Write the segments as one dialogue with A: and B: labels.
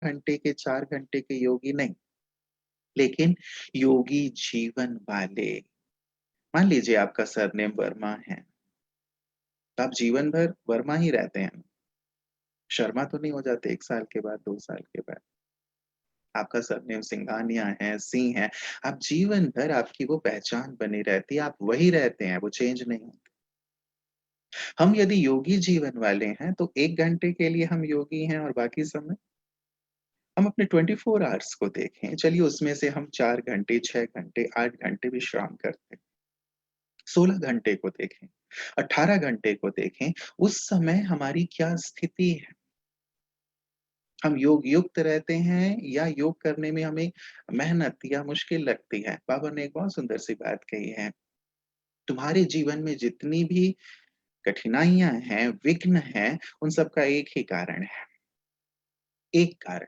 A: घंटे के 4 घंटे के योगी नहीं, लेकिन योगी जीवन वाले। मान लीजिए आपका सरनेम वर्मा है, तो आप जीवन भर वर्मा ही रहते हैं। शर्मा तो नहीं हो जाते 1 साल के बाद, 2 साल के बाद। आपका सरनेम सिंघानिया है, सिंह है, आप जीवन भर आपकी वो पहचान बनी रहती है, आप वही रहते हैं, वो चेंज नहीं होते। हम यदि योगी जीवन वाले हैं, तो 1 घंटे के लिए हम योगी हैं और बाकी समय हम अपने 24 आवर्स को देखें, चलिए उसमें से हम 4 घंटे, 6 घंटे, 8 घंटे विश्राम करते हैं। 16 घंटे को देखें, 18 घंटे को देखें, उस समय हमारी क्या स्थिति है? हम योग युक्त रहते हैं या योग करने में हमें मेहनत या मुश्किल लगती है? बाबा ने एक बहुत सुंदर सी बात कही है, तुम्हारे जीवन में जितनी भी कठिनाइयाँ हैं, विघ्न हैं, उन सब का एक ही कारण है, एक कारण।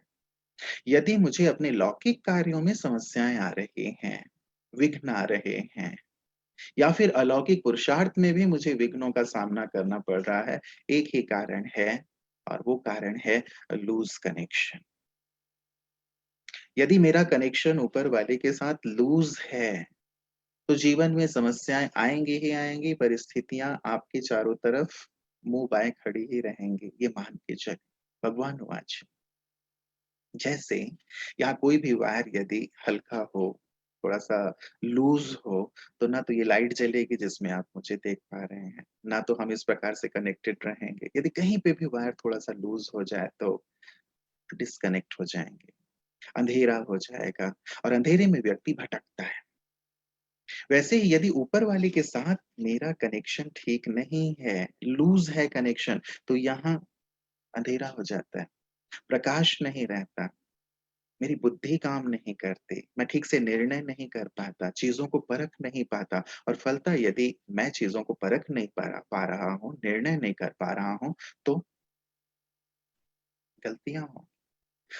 A: यदि मुझे अपने लौकिक कार्यों में समस्याएँ आ रही हैं, विघ्न आ रहे हैं या फिर अलौकिक पुरुषार्थ में भी मुझे विघ्नों का सामना करना पड़ रहा है, एक ही कारण है और वो कारण है लूज़ कनेक्शन। यदि मेरा कनेक्शन ऊपर वाले के साथ लूज़ है, तो जीवन में समस्याएँ आएँगी ही आएँगी, परिस्थितियाँ आपके चारों तरफ मुँह बाएँ खड़ी ही रहेंगी, ये मान के चलें। भगवान वाच जैसे यहाँ कोई भी वायर यदि हल्का हो, थोड़ा-सा लूज़ हो, तो ना तो ये लाइट जलेगी जिसमें आप मुझे देख पा रहे हैं, ना तो हम इस प्रकार से कनेक्टेड रहेंगे। यदि कहीं पे भी वायर थोड़ा-सा लूज़ हो जाए तो डिस्कनेक्ट हो जाएँगे, अंधेरा हो जाएगा और अंधेरे में व्यक्ति भटकता है। वैसे ही यदि ऊपर वाले के साथ मेरा कनेक्शन ठीक नहीं है, लूज़ है कनेक्शन, तो यहाँ अंधेरा हो जाता है, प्रकाश नहीं रहता। मेरी बुद्धि काम नहीं करती, मैं ठीक से निर्णय नहीं कर पाता, चीज़ों को परख नहीं पाता और फलतः यदि मैं चीज़ों को परख नहीं पा रहा हूँ, निर्णय नहीं कर पा रहा हूँ, तो गलतियाँ हों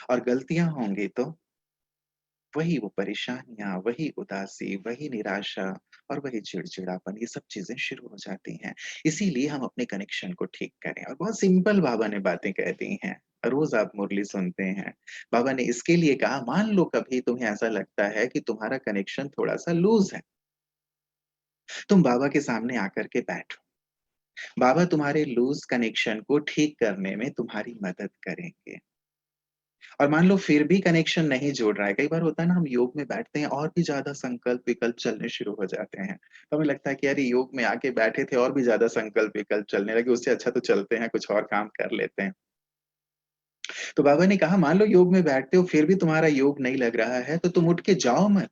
A: और गलतियाँ होंगी तो वही वो परेशानियाँ, वही उदासी, वही निराशा और वही चिड़चिड़ापन, ये सब चीज़ें शुरू हो जाती हैं। इसीलिए हम अपने कनेक्शन को ठीक करें और बहुत सिंपल बाबा ने बातें कह दी हैं। रोज़ आप मुरली सुनते हैं। बाबा ने इसके लिए कहा, मान लो कभी तुम्हें ऐसा लगता है कि तुम्हारा कनेक्शन थोड़ा-सा लूज़ है, तुम बाबा के सामने आकर के बैठो। बाबा तुम्हारे लूज़ कनेक्शन को ठीक करने में तुम्हारी मदद करेंगे। और मान लो फिर भी कनेक्शन नहीं जुड़ रहा है, कई बार होता है ना हम योग में बैठते हैं और भी ज़्यादा संकल्प-विकल्प चलने शुरू हो जाते हैं। तो हमें लगता है कि अरे योग में आके बैठे थे और भी ज़्यादा संकल्प-विकल्प चलने लगे, उससे अच्छा तो चलते हैं, कुछ और काम कर लेते हैं। तो बाबा ने कहा मान लो योग में बैठते हो फिर भी तुम्हारा योग नहीं लग रहा है, तो तुम उठ के जाओ मत,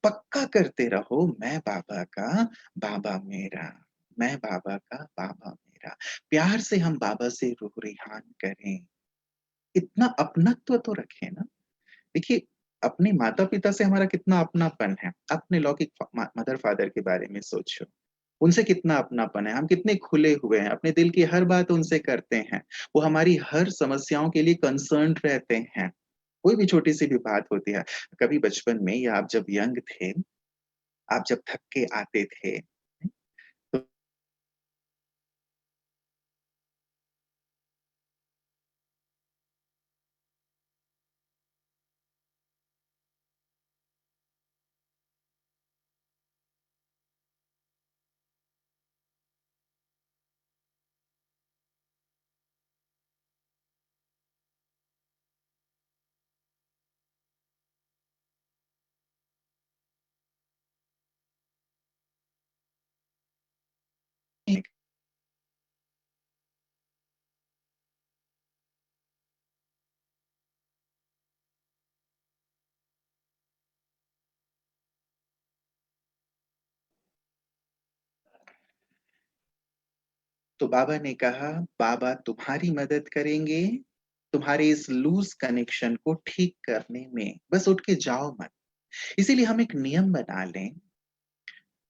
A: पक्का करते रहो मैं बाबा का, बाबा मेरा, मैं बाबा का, बाबा मेरा। प्यार से हम बाबा से रूह-रिहान करें, इतना अपनत्व तो रखें ना। देखिए, अपने माता-पिता से हमारा कितना अपनापन है। अपने लौकिक मदर-फादर के बारे में सोचो। उनसे कितना अपनापन है, हम कितने खुले हुए हैं, अपने दिल की हर बात उनसे करते हैं। वो हमारी हर समस्याओं के लिए कंसर्न्ड रहते हैं। कोई भी छोटी-सी भी बात होती है, कभी बचपन में या आप जब यंग थे, आप जब थक के आते थे, तो तो बाबा ने कहा, "बाबा तुम्हारी मदद करेंगे, तुम्हारे इस लूज़ कनेक्शन को ठीक करने में, बस उठ के जाओ मत।" इसीलिए हम एक नियम बना लें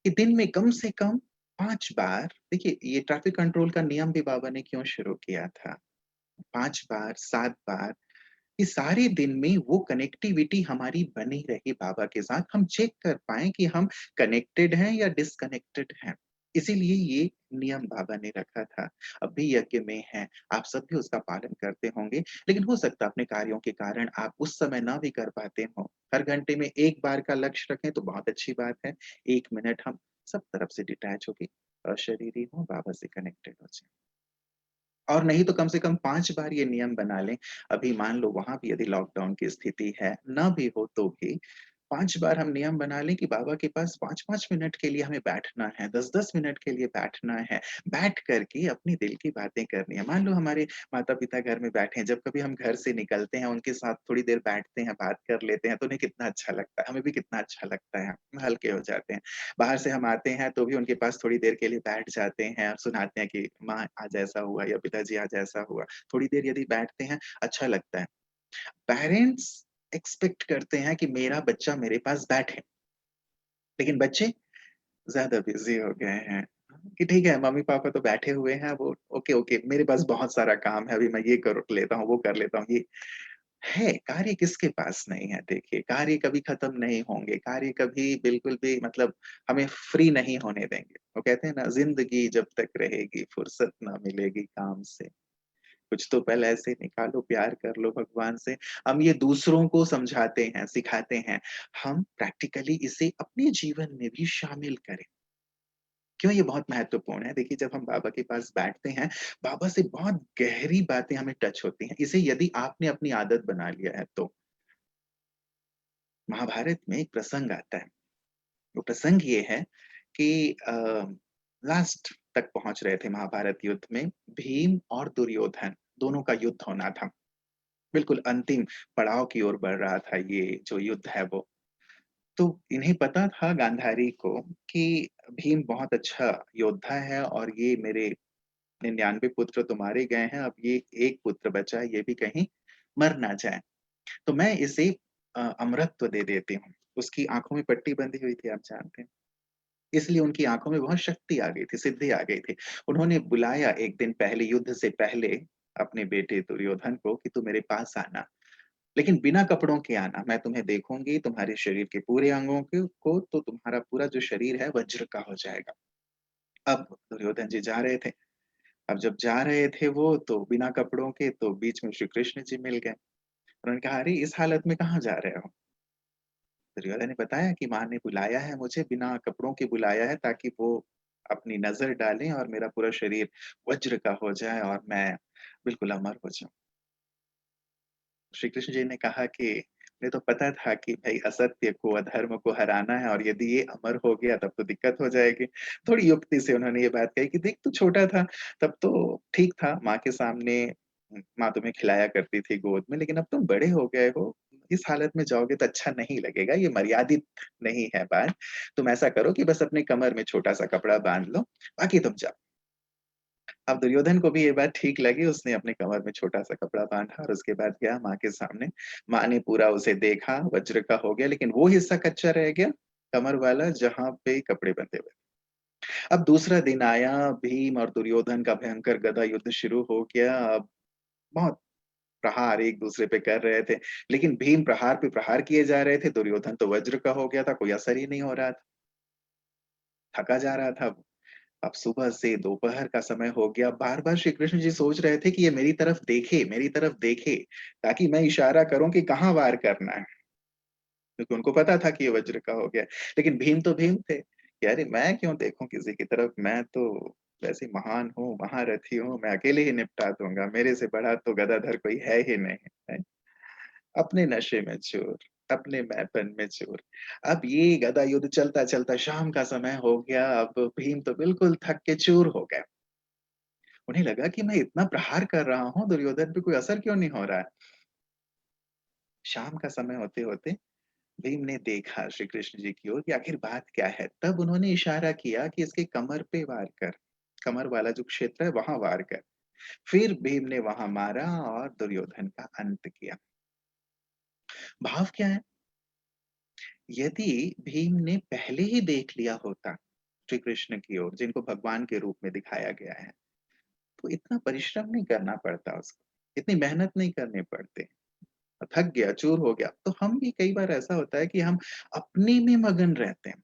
A: कि दिन में कम से कम 5 बार देखिए ये ट्रैफिक कंट्रोल का नियम भी बाबा ने क्यों शुरू किया था? 5 बार, 7 बार, ये सारे दिन में वो कनेक्टिविटी हमारी बनी रहे बाबा के साथ, हम चेक कर पाएँ कि हम कनेक्टेड हैं या डिस्कनेक्टेड हैं। इसीलिए ये नियम बाबा ने रखा था, अब भी यज्ञ में हैं, आप सब भी उसका पालन करते होंगे, लेकिन हो सकता है अपने कार्यों के कारण आप उस समय ना भी कर पाते हों। हर घंटे में 1 बार का लक्ष्य रखें तो बहुत अच्छी बात है। 1 मिनट हम सब तरफ से डिटैच होके अशरीरी हों, बाबा से कनेक्टेड हो जाएँ। और नहीं तो कम से कम 5 बार ये नियम बना लें। अभी मान लो वहाँ भी यदि लॉकडाउन की स्थिति है, ना भी हो तो भी 5 बार हम नियम बना लें कि बाबा के पास 5-5 मिनट के लिए हमें बैठना है, 10-10 मिनट के लिए बैठना है। बैठ कर के अपनी दिल की बातें करनी है। मान लो हमारे माता-पिता घर में बैठे हैं, जब कभी हम घर से निकलते हैं, उनके साथ थोड़ी देर बैठते हैं, बात कर लेते हैं, तो उन्हें कितना अच्छा लगता है, हमें भी कितना अच्छा लगता है, हम हल्के हो जाते हैं। बाहर से हम आते हैं तो भी उनके पास थोड़ी देर के लिए बैठ जाते हैं और सुनाते हैं कि माँ आज ऐसा हुआ या पिताजी आज ऐसा हुआ। थोड़ी देर यदि बैठते हैं, अच्छा लगता है। पेरेंट्स एक्सपेक्ट करते हैं कि मेरा बच्चा मेरे पास बैठे, लेकिन बच्चे ज़्यादा बिज़ी हो गए हैं कि ठीक है मम्मी-पापा तो बैठे हुए हैं, वो ओके, ओके मेरे पास बहुत सारा काम है, अभी मैं ये कर लेता हूँ, वो कर लेता हूँ, ये है, कार्य किसके पास नहीं है देखिए, कार्य कभी खत्म नहीं होंगे, कार्य कभी बिल्कुल भी मतलब हमें फ्री नहीं होने देंगे। वो कहते हैं ना ज़िंदगी जब तक रहेगी, फुर्सत ना मिलेगी काम से। कुछ तो पल ऐसे निकालो, प्यार कर लो भगवान से। हम ये दूसरों को समझाते हैं, सिखाते हैं, हम प्रैक्टिकली इसे अपने जीवन में भी शामिल करें। क्यों ये बहुत महत्वपूर्ण है? देखिए जब हम बाबा के पास बैठते हैं, बाबा से बहुत गहरी बातें हमें टच होती हैं। इसे यदि आपने अपनी आदत बना लिया है तो। महाभारत में एक प्रसंग आता है। वो प्रसंग ये है कि लास्ट तक पहुँच रहे थे महाभारत युद्ध में, भीम और दुर्योधन दोनों का युद्ध होना था। बिल्कुल अंतिम पड़ाव की ओर बढ़ रहा था ये जो युद्ध है वो। तो इन्हें पता था गांधारी को कि भीम बहुत अच्छा योद्धा है और ये मेरे 99 पुत्र तो मारे गए हैं, अब ये एक पुत्र बचा है, ये भी कहीं मर ना जाए। तो मैं इसे अमरत्व दे देती हूँ। उसकी आँखों में पट्टी बंधी हुई थी आप जानते हैं। इसलिए उनकी आँखों में बहुत शक्ति आ गई थी, सिद्धि आ गई थी। उन्होंने बुलाया 1 दिन पहले युद्ध से पहले अपने बेटे दुर्योधन को कि तू मेरे पास आना। लेकिन बिना कपड़ों के आना, मैं तुम्हें देखूँगी, तुम्हारे शरीर के पूरे अंगों को तो तुम्हारा पूरा जो शरीर है वज्र का हो जाएगा। अब दुर्योधन जी जा रहे थे। अब जब जा रहे थे वो तो बिना कपड़ों के तो बीच में श्री कृष्ण जी मिल गए। उन्होंने कहा, "अरे! इस हालत में कहाँ जा रहे हो?" दुर्योधन ने बताया कि माँ ने बुलाया है मुझे, बिना कपड़ों के बुलाया है ताकि वो अपनी नज़र डालें और मेरा पूरा शरीर वज्र का हो जाए और मैं बिल्कुल अमर हो जाऊँ। श्री कृष्ण जी ने कहा कि मुझे तो पता था कि भई असत्य को, अधर्म को हराना है और यदि ये अमर हो गया तब तो दिक्कत हो जाएगी। थोड़ी युक्ति से उन्होंने ये बात कही कि देख तू छोटा था, तब तो ठीक था, माँ के सामने माँ तुम्हें खिलाया करती थी गोद में, लेकिन अब तुम बड़े हो गए हो, इस हालत में जाओगे तो अच्छा नहीं लगेगा, ये मर्यादित नहीं है बात। तुम ऐसा करो कि बस अपने कमर में छोटा-सा कपड़ा बाँध लो, बाकी तुम जाओ। अब दुर्योधन को भी ये बात ठीक लगी, उसने अपने कमर में छोटा-सा कपड़ा बाँधा और उसके बाद गया माँ के सामने। माँ ने पूरा उसे देखा, वज्र का हो गया, लेकिन वो हिस्सा कच्चा रह गया, कमर वाला जहाँ पे कपड़े बंधे हुए। अब दूसरा दिन आया, भीम और दुर्योधन का भयंकर गदा युद्ध शुरू हो गया। अब बहुत प्रहार एक-दूसरे पे कर रहे थे, लेकिन भीम प्रहार पे प्रहार किए जा रहे थे, दुर्योधन तो वज्र का हो गया था, कोई असर ही नहीं हो रहा था, थका जा रहा था। अब सुबह से दोपहर का समय हो गया, बार-बार श्री कृष्ण जी सोच रहे थे कि ये मेरी तरफ देखे, ताकि मैं इशारा करूँ कि कहाँ वार करना है, क्योंकि उनको पता था कि ये वज्र का हो गया। लेकिन भीम तो भीम थे, कि अरे मैं क्यों देखूँ किसी की तरफ, मैं तो वैसे महान हूँ, महारथी हूँ, मैं अकेले ही निपटा दूँगा, मेरे से बड़ा तो गदाधर कोई है ही नहीं, है। अपने नशे में चूर, अपने मैपन में चूर। अब ये गदा युद्ध चलता-चलता शाम का समय हो गया, अब भीम तो बिल्कुल थक के चूर हो गए। उन्हें लगा कि मैं इतना प्रहार कर रहा हूँ, दुर्योधन पे कोई असर क्यों नहीं हो रहा है? शाम का समय होते-होते भीम ने देखा श्री कृष्ण जी की ओर कि आखिर बात क्या है? तब उन्होंने इशारा किया कि इसके कमर पे वार कर, कमर वाला जो क्षेत्र है वहाँ वार कर। फिर भीम ने वहाँ मारा और दुर्योधन का अंत किया। भाव क्या है? यदि भीम ने पहले ही देख लिया होता श्री कृष्ण की ओर, जिनको भगवान के रूप में दिखाया गया है, तो इतना परिश्रम नहीं करना पड़ता उसको, इतनी मेहनत नहीं करनी पड़ती। थक गया, चूर हो गया। तो हम भी कई बार ऐसा होता है कि हम अपने में मगन रहते हैं।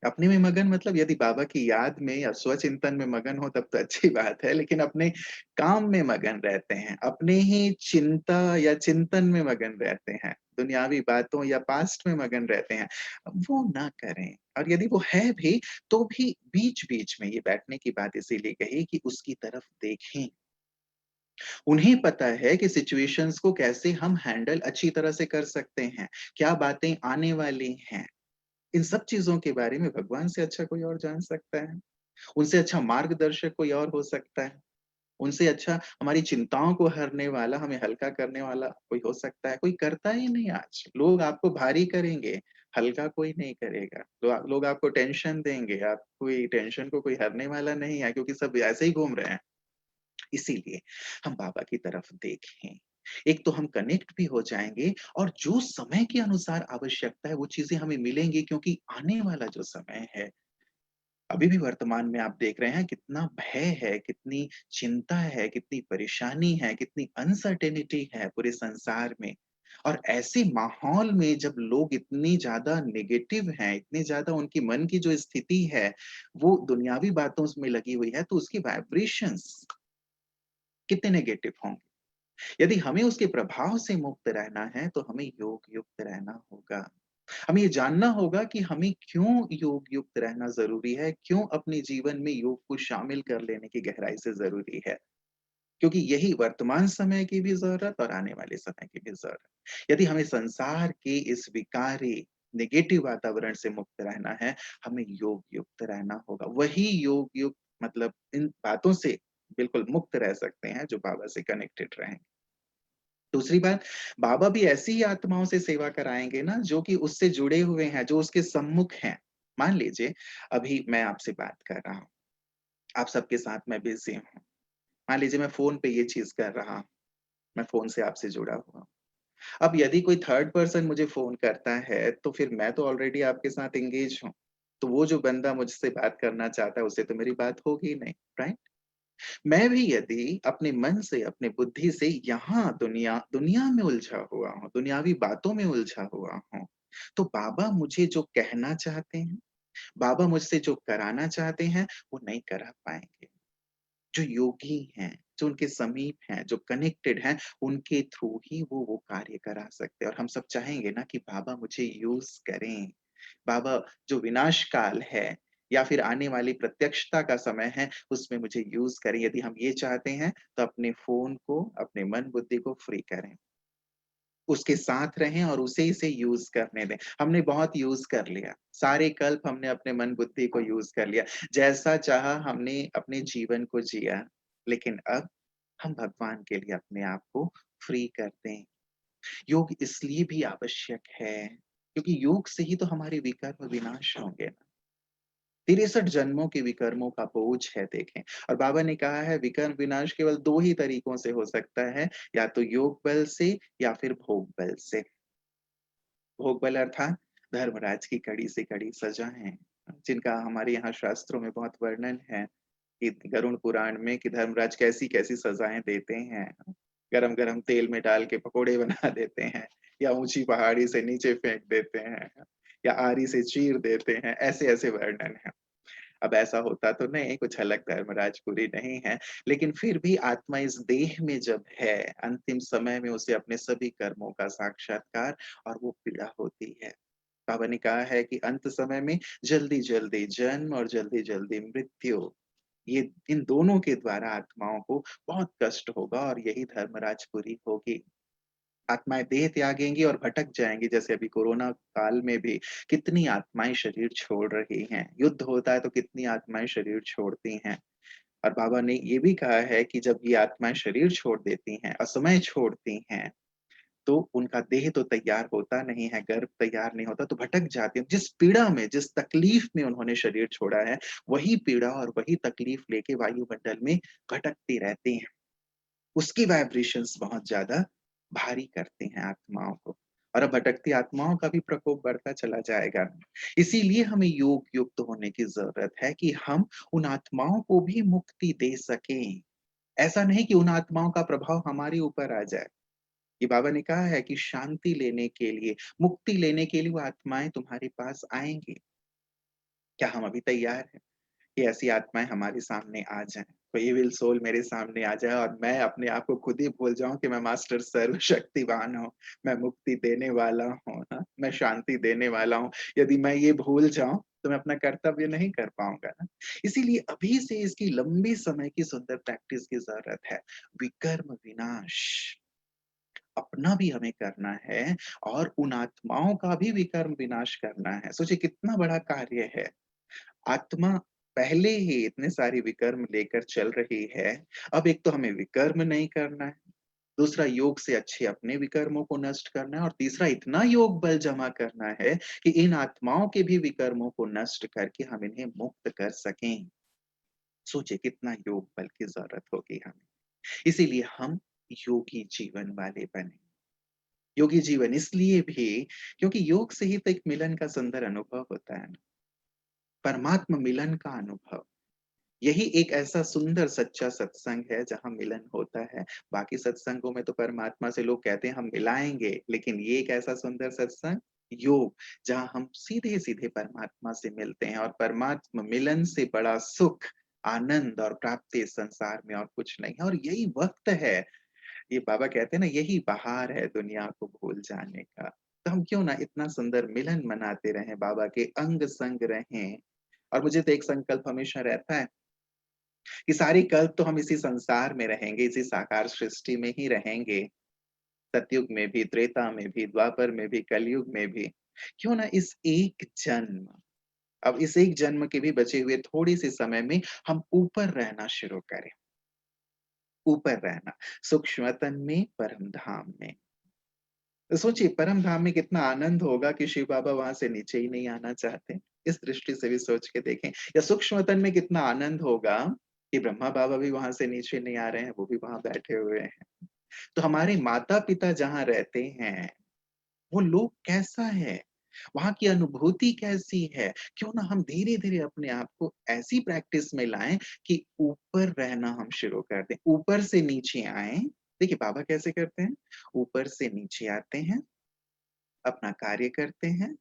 A: अपने में मगन मतलब यदि बाबा की याद में या स्वचिंतन में मगन हो तब तो अच्छी बात है, लेकिन अपने काम में मगन रहते हैं, अपने ही चिंता या चिंतन में मगन रहते हैं, दुनियावी बातों या पास्ट में मगन रहते हैं, वो ना करें। और यदि वो है भी, तो भी बीच-बीच में ये बैठने की बात इसीलिए कही कि उसकी तरफ देखें। उन्हें पता है कि सिचुएशंस को कैसे हम हैंडल अच्छी तरह से कर सकते हैं, क्या बातें आने वाली हैं। इन सब चीज़ों के बारे में भगवान से अच्छा कोई और जान सकता है? उनसे अच्छा मार्गदर्शक कोई और हो सकता है? उनसे अच्छा हमारी चिंताओं को हरने वाला, हमें हल्का करने वाला कोई हो सकता है? कोई करता ही नहीं आज। लोग आपको भारी करेंगे, हल्का कोई नहीं करेगा। लोग आपको टेंशन देंगे, आप कोई टेंशन को कोई हरने वाला नहीं है क्योंकि सब ऐसे ही घूम रहे हैं। इसीलिए हम बाबा की तरफ देखें। एक तो हम कनेक्ट भी हो जाएँगे और जो समय के अनुसार आवश्यकता है, वो चीज़ें हमें मिलेंगी क्योंकि आने वाला जो समय है, अभी भी वर्तमान में आप देख रहे हैं कितना भय है, कितनी चिंता है, कितनी परेशानी है, कितनी अनसर्टेनिटी है पूरे संसार में। और ऐसे माहौल में जब लोग इतनी ज़्यादा नेगेटिव हैं, इतनी ज़्यादा उनकी मन की जो स्थिति है, वो दुनियावी बातों में लगी हुई है, तो उसकी वाइब्रेशंस कितने नेगेटिव होंगे। यदि हमें उसके प्रभाव से मुक्त रहना है, तो हमें योग युक्त रहना होगा। हमें ये जानना होगा कि हमें क्यों योग युक्त रहना ज़रूरी है, क्यों अपने जीवन में योग को शामिल कर लेने की गहराई से ज़रूरी है। क्योंकि यही वर्तमान समय की भी ज़रूरत और आने वाले समय की भी ज़रूरत। यदि हमें संसार के इस विकारी, नेगेटिव वातावरण से मुक्त रहना है, हमें योग युक्त रहना होगा। वही योग युक्त मतलब इन बातों से बिल्कुल मुक्त रह सकते हैं, जो बाबा से कनेक्टेड रहें। दूसरी बात, बाबा भी ऐसी ही आत्माओं से सेवा कराएँगे ना जो कि उससे जुड़े हुए हैं, जो उसके सम्मुख हैं। मान लीजिए अभी मैं आपसे बात कर रहा हूँ, आप सबके साथ मैं बिज़ी हूँ। मान लीजिए मैं फ़ोन पे ये चीज़ कर रहा हूँ, मैं फ़ोन से आपसे जुड़ा हुआ हूँ। अब यदि कोई थर्ड पर्सन मुझे फ़ोन करता है, तो फिर मैं तो ऑलरेडी आपके साथ एंगेज हूँ। तो वो जो बंदा मुझसे बात करना चाहता है, उससे तो मेरी बात होगी ही नहीं, राइट? मैं भी यदि अपने मन से, अपने बुद्धि से यहाँ दुनिया दुनिया में उलझा हुआ हूँ, दुनियावी बातों में उलझा हुआ हूँ, तो बाबा मुझे जो कहना चाहते हैं, बाबा मुझसे जो कराना चाहते हैं, वो नहीं करा पाएँगे। जो योगी हैं, जो उनके समीप हैं, जो कनेक्टेड हैं, उनके थ्रू ही वो कार्य करा सकते हैं और हम सब चाहेंगे ना कि बाबा मुझे यूज़ करें। बाबा जो विनाश काल है या फिर आने वाली प्रत्यक्षता का समय है, उसमें मुझे यूज़ करें। यदि हम ये चाहते हैं, तो अपने फ़ोन को, अपने मन-बुद्धि को फ्री करें। उसके साथ रहें और उसे ही से यूज़ करने दें। हमने बहुत यूज़ कर लिया, सारे कल्प हमने अपने मन-बुद्धि को यूज़ कर लिया। जैसा चाहा हमने अपने जीवन को जिया, लेकिन अब हम भगवान के लिए अपने आप को फ्री कर दें। योग इसलिए भी आवश्यक है, क्योंकि योग से ही तो हमारे विकर्म विनाश होंगे ना। 63 जन्मों के विकर्मों का बोझ है देखें और बाबा ने कहा है विकर्म विनाश केवल 2 ही तरीकों से हो सकता है, या तो योग बल से या फिर भोग बल से। भोग बल अर्थात धर्मराज की कड़ी से कड़ी सजाएँ, जिनका हमारे यहाँ शास्त्रों में बहुत वर्णन है कि गरुड़ पुराण में कि धर्मराज कैसी-कैसी सजाएँ देते हैं। गरम-गरम तेल में डाल के पकोड़े बना देते हैं या ऊँची पहाड़ी से नीचे फेंक देते हैं या आरी से चीर देते हैं, ऐसे-ऐसे वर्णन हैं। अब ऐसा होता तो नहीं, कुछ अलग धर्मराजपुरी नहीं है, लेकिन फिर भी आत्मा इस देह में जब है, अंतिम समय में उसे अपने सभी कर्मों का साक्षात्कार और वो पीड़ा होती है। बाबा ने कहा है कि अंत समय में जल्दी-जल्दी जन्म और जल्दी-जल्दी मृत्यु, ये इन दोनों के द्वारा आत्माओं को बहुत कष्ट होगा और यही धर्मराजपुरी होगी। आत्माएँ देह त्यागेंगी और भटक जाएँगी, जैसे अभी कोरोना काल में भी कितनी आत्माएँ शरीर छोड़ रही हैं। युद्ध होता है तो कितनी आत्माएँ शरीर छोड़ती हैं। और बाबा ने ये भी कहा है कि जब ये आत्माएँ शरीर छोड़ देती हैं, असमय छोड़ती हैं, तो उनका देह तो तैयार होता नहीं है, गर्भ तैयार नहीं होता, तो भटक जाती हैं। जिस पीड़ा में, जिस तकलीफ में उन्होंने शरीर छोड़ा है, वही पीड़ा और वही तकलीफ लेके वायुमंडल में भटकती रहती हैं। उसकी वाइब्रेशंस बहुत ज़्यादा भारी करती हैं आत्माओं को और अब भटकती आत्माओं का भी प्रकोप बढ़ता चला जाएगा। इसीलिए हमें योग युक्त होने की ज़रूरत है कि हम उन आत्माओं को भी मुक्ति दे सकें। ऐसा नहीं कि उन आत्माओं का प्रभाव हमारे ऊपर आ जाए। ये बाबा ने कहा है कि शांति लेने के लिए, मुक्ति लेने के लिए वो आत्माएँ तुम्हारे पास आएँगी। क्या हम अभी तैयार हैं कि ऐसी आत्माएँ हमारे सामने आ जाएँ? कोई इविल सोल मेरे सामने आ जाए और मैं अपने आप को खुद ही भूल जाऊँ कि मैं मास्टर सर्वशक्तिवान हूँ, मैं मुक्ति देने वाला हूँ, हाँ, मैं शांति देने वाला हूँ। यदि मैं ये भूल जाऊँ, तो मैं अपना कर्तव्य नहीं कर पाऊँगा ना। इसीलिए अभी से इसकी लंबी समय की सुंदर प्रैक्टिस की ज़रूरत है। विकर्म विनाश अपना भी हमें करना है और उन आत्माओं का भी विकर्म विनाश करना है। सोचिए कितना बड़ा कार्य है। आत्मा पहले ही इतने सारी विकर्म लेकर चल रही है, अब एक तो हमें विकर्म नहीं करना है, दूसरा योग से अच्छे अपने विकर्मों को नष्ट करना है और तीसरा इतना योग बल जमा करना है कि इन आत्माओं के भी विकर्मों को नष्ट करके हम इन्हें मुक्त कर सकें। सोचिए कितना योग बल की ज़रूरत होगी हमें। इसीलिए हम योगी जीवन वाले बने। योगी जीवन इसलिए भी क्योंकि योग से ही तो एक मिलन का सुंदर अनुभव होता है ना, परमात्म मिलन का अनुभव। यही एक ऐसा सुंदर सच्चा सत्संग है जहाँ मिलन होता है। बाकी सत्संगों में तो परमात्मा से लोग कहते हैं हम मिलाएँगे, लेकिन ये एक ऐसा सुंदर सत्संग योग जहाँ हम सीधे-सीधे परमात्मा से मिलते हैं और परमात्म मिलन से बड़ा सुख, आनंद और प्राप्ति इस संसार में और कुछ नहीं है और यही वक़्त है। ये बाबा कहते हैं ना यही बहार है दुनिया को भूल जाने का। तो हम क्यों ना इतना सुंदर मिलन मनाते रहें, बाबा के अंग-संग रहें और मुझे तो एक संकल्प हमेशा रहता है कि सारी कल्प तो हम इसी संसार में रहेंगे, इसी साकार सृष्टि में ही रहेंगे। सतयुग में भी, त्रेता में भी, द्वापर में भी, कलयुग में भी। क्यों ना इस एक जन्म अब इस एक जन्म के भी बचे हुए थोड़ी-से समय में हम ऊपर रहना शुरू करें। ऊपर रहना, सूक्ष्म तन में, परम धाम में। तो सोचिए परम धाम में कितना आनंद होगा कि शिव बाबा वहाँ से नीचे ही नहीं आना चाहते। इस दृष्टि से भी सोच के देखें या सूक्ष्म तन में कितना आनंद होगा कि ब्रह्मा बाबा भी वहाँ से नीचे नहीं आ रहे हैं, वो भी वहाँ बैठे हुए हैं। तो हमारे माता-पिता जहाँ रहते हैं, वो लोक कैसा है? वहाँ की अनुभूति कैसी है? क्यों ना हम धीरे-धीरे अपने आप को ऐसी प्रैक्टिस में लाएँ कि ऊपर रहना हम शुरू कर दें, ऊपर से नीचे आएँ। देखिए बाबा कैसे करते हैं? ऊपर से नीचे आते हैं, अपना कार्य करते हैं,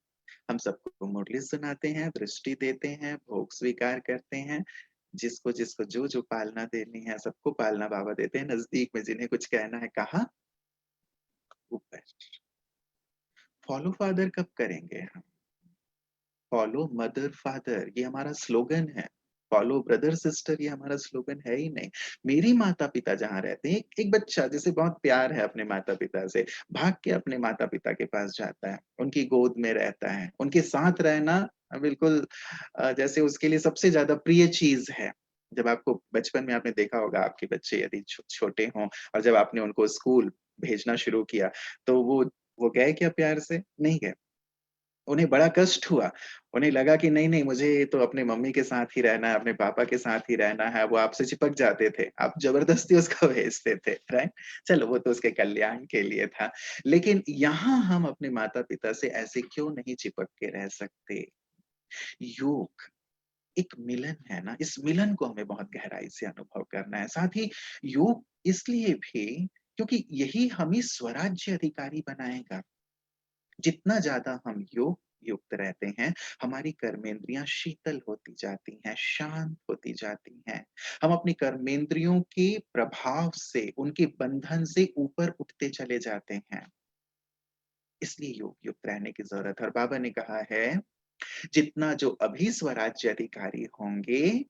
A: हम सबको मुरली सुनाते हैं, दृष्टि देते हैं, भोग स्वीकार करते हैं। जिसको जो पालना देनी है, सबको पालना बाबा देते हैं। नज़दीक में जिन्हें कुछ कहना है कहा, ऊपर। फॉलो फादर कब करेंगे हम? फॉलो मदर फादर ये हमारा स्लोगन है। फॉलो ब्रदर सिस्टर ये हमारा स्लोगन है ही नहीं। मेरे माता-पिता जहाँ रहते हैं, एक एक बच्चा जिसे बहुत प्यार है अपने माता-पिता से, भाग के अपने माता-पिता के पास जाता है, उनकी गोद में रहता है। उनके साथ रहना बिल्कुल जैसे उसके लिए सबसे ज़्यादा प्रिय चीज़ है। जब आपको बचपन में आपने देखा होगा आपके बच्चे यदि छोटे हों और जब आपने उनको स्कूल भेजना शुरू किया, तो वो गए क्या प्यार से? नहीं गए। उन्हें बड़ा कष्ट हुआ। उन्हें लगा कि नहीं-नहीं मुझे तो अपने मम्मी के साथ ही रहना है, अपने पापा के साथ ही रहना है, वो आपसे चिपक जाते थे। आप ज़बरदस्ती उसको भेजते थे, राइट? चलो वो तो उसके कल्याण के लिए था। लेकिन यहाँ हम अपने माता-पिता से ऐसे क्यों नहीं चिपक के रह सकते? योग एक मिलन है ना, इस मिलन को हमें बहुत गहराई से अनुभव करना है। साथ ही योग इसलिए भी क्योंकि यही हमें स्वराज्य अधिकारी बनाएगा। जितना ज़्यादा हम योग युक्त रहते हैं, हमारी कर्मेंद्रियाँ शीतल होती जाती हैं, शांत होती जाती हैं। हम अपनी कर्मेंद्रियों के प्रभाव से, उनके बंधन से ऊपर उठते चले जाते हैं। इसलिए योग युक्त रहने की ज़रूरत है और बाबा ने कहा है, जितना जो अभी स्वराज्य अधिकारी होंगे,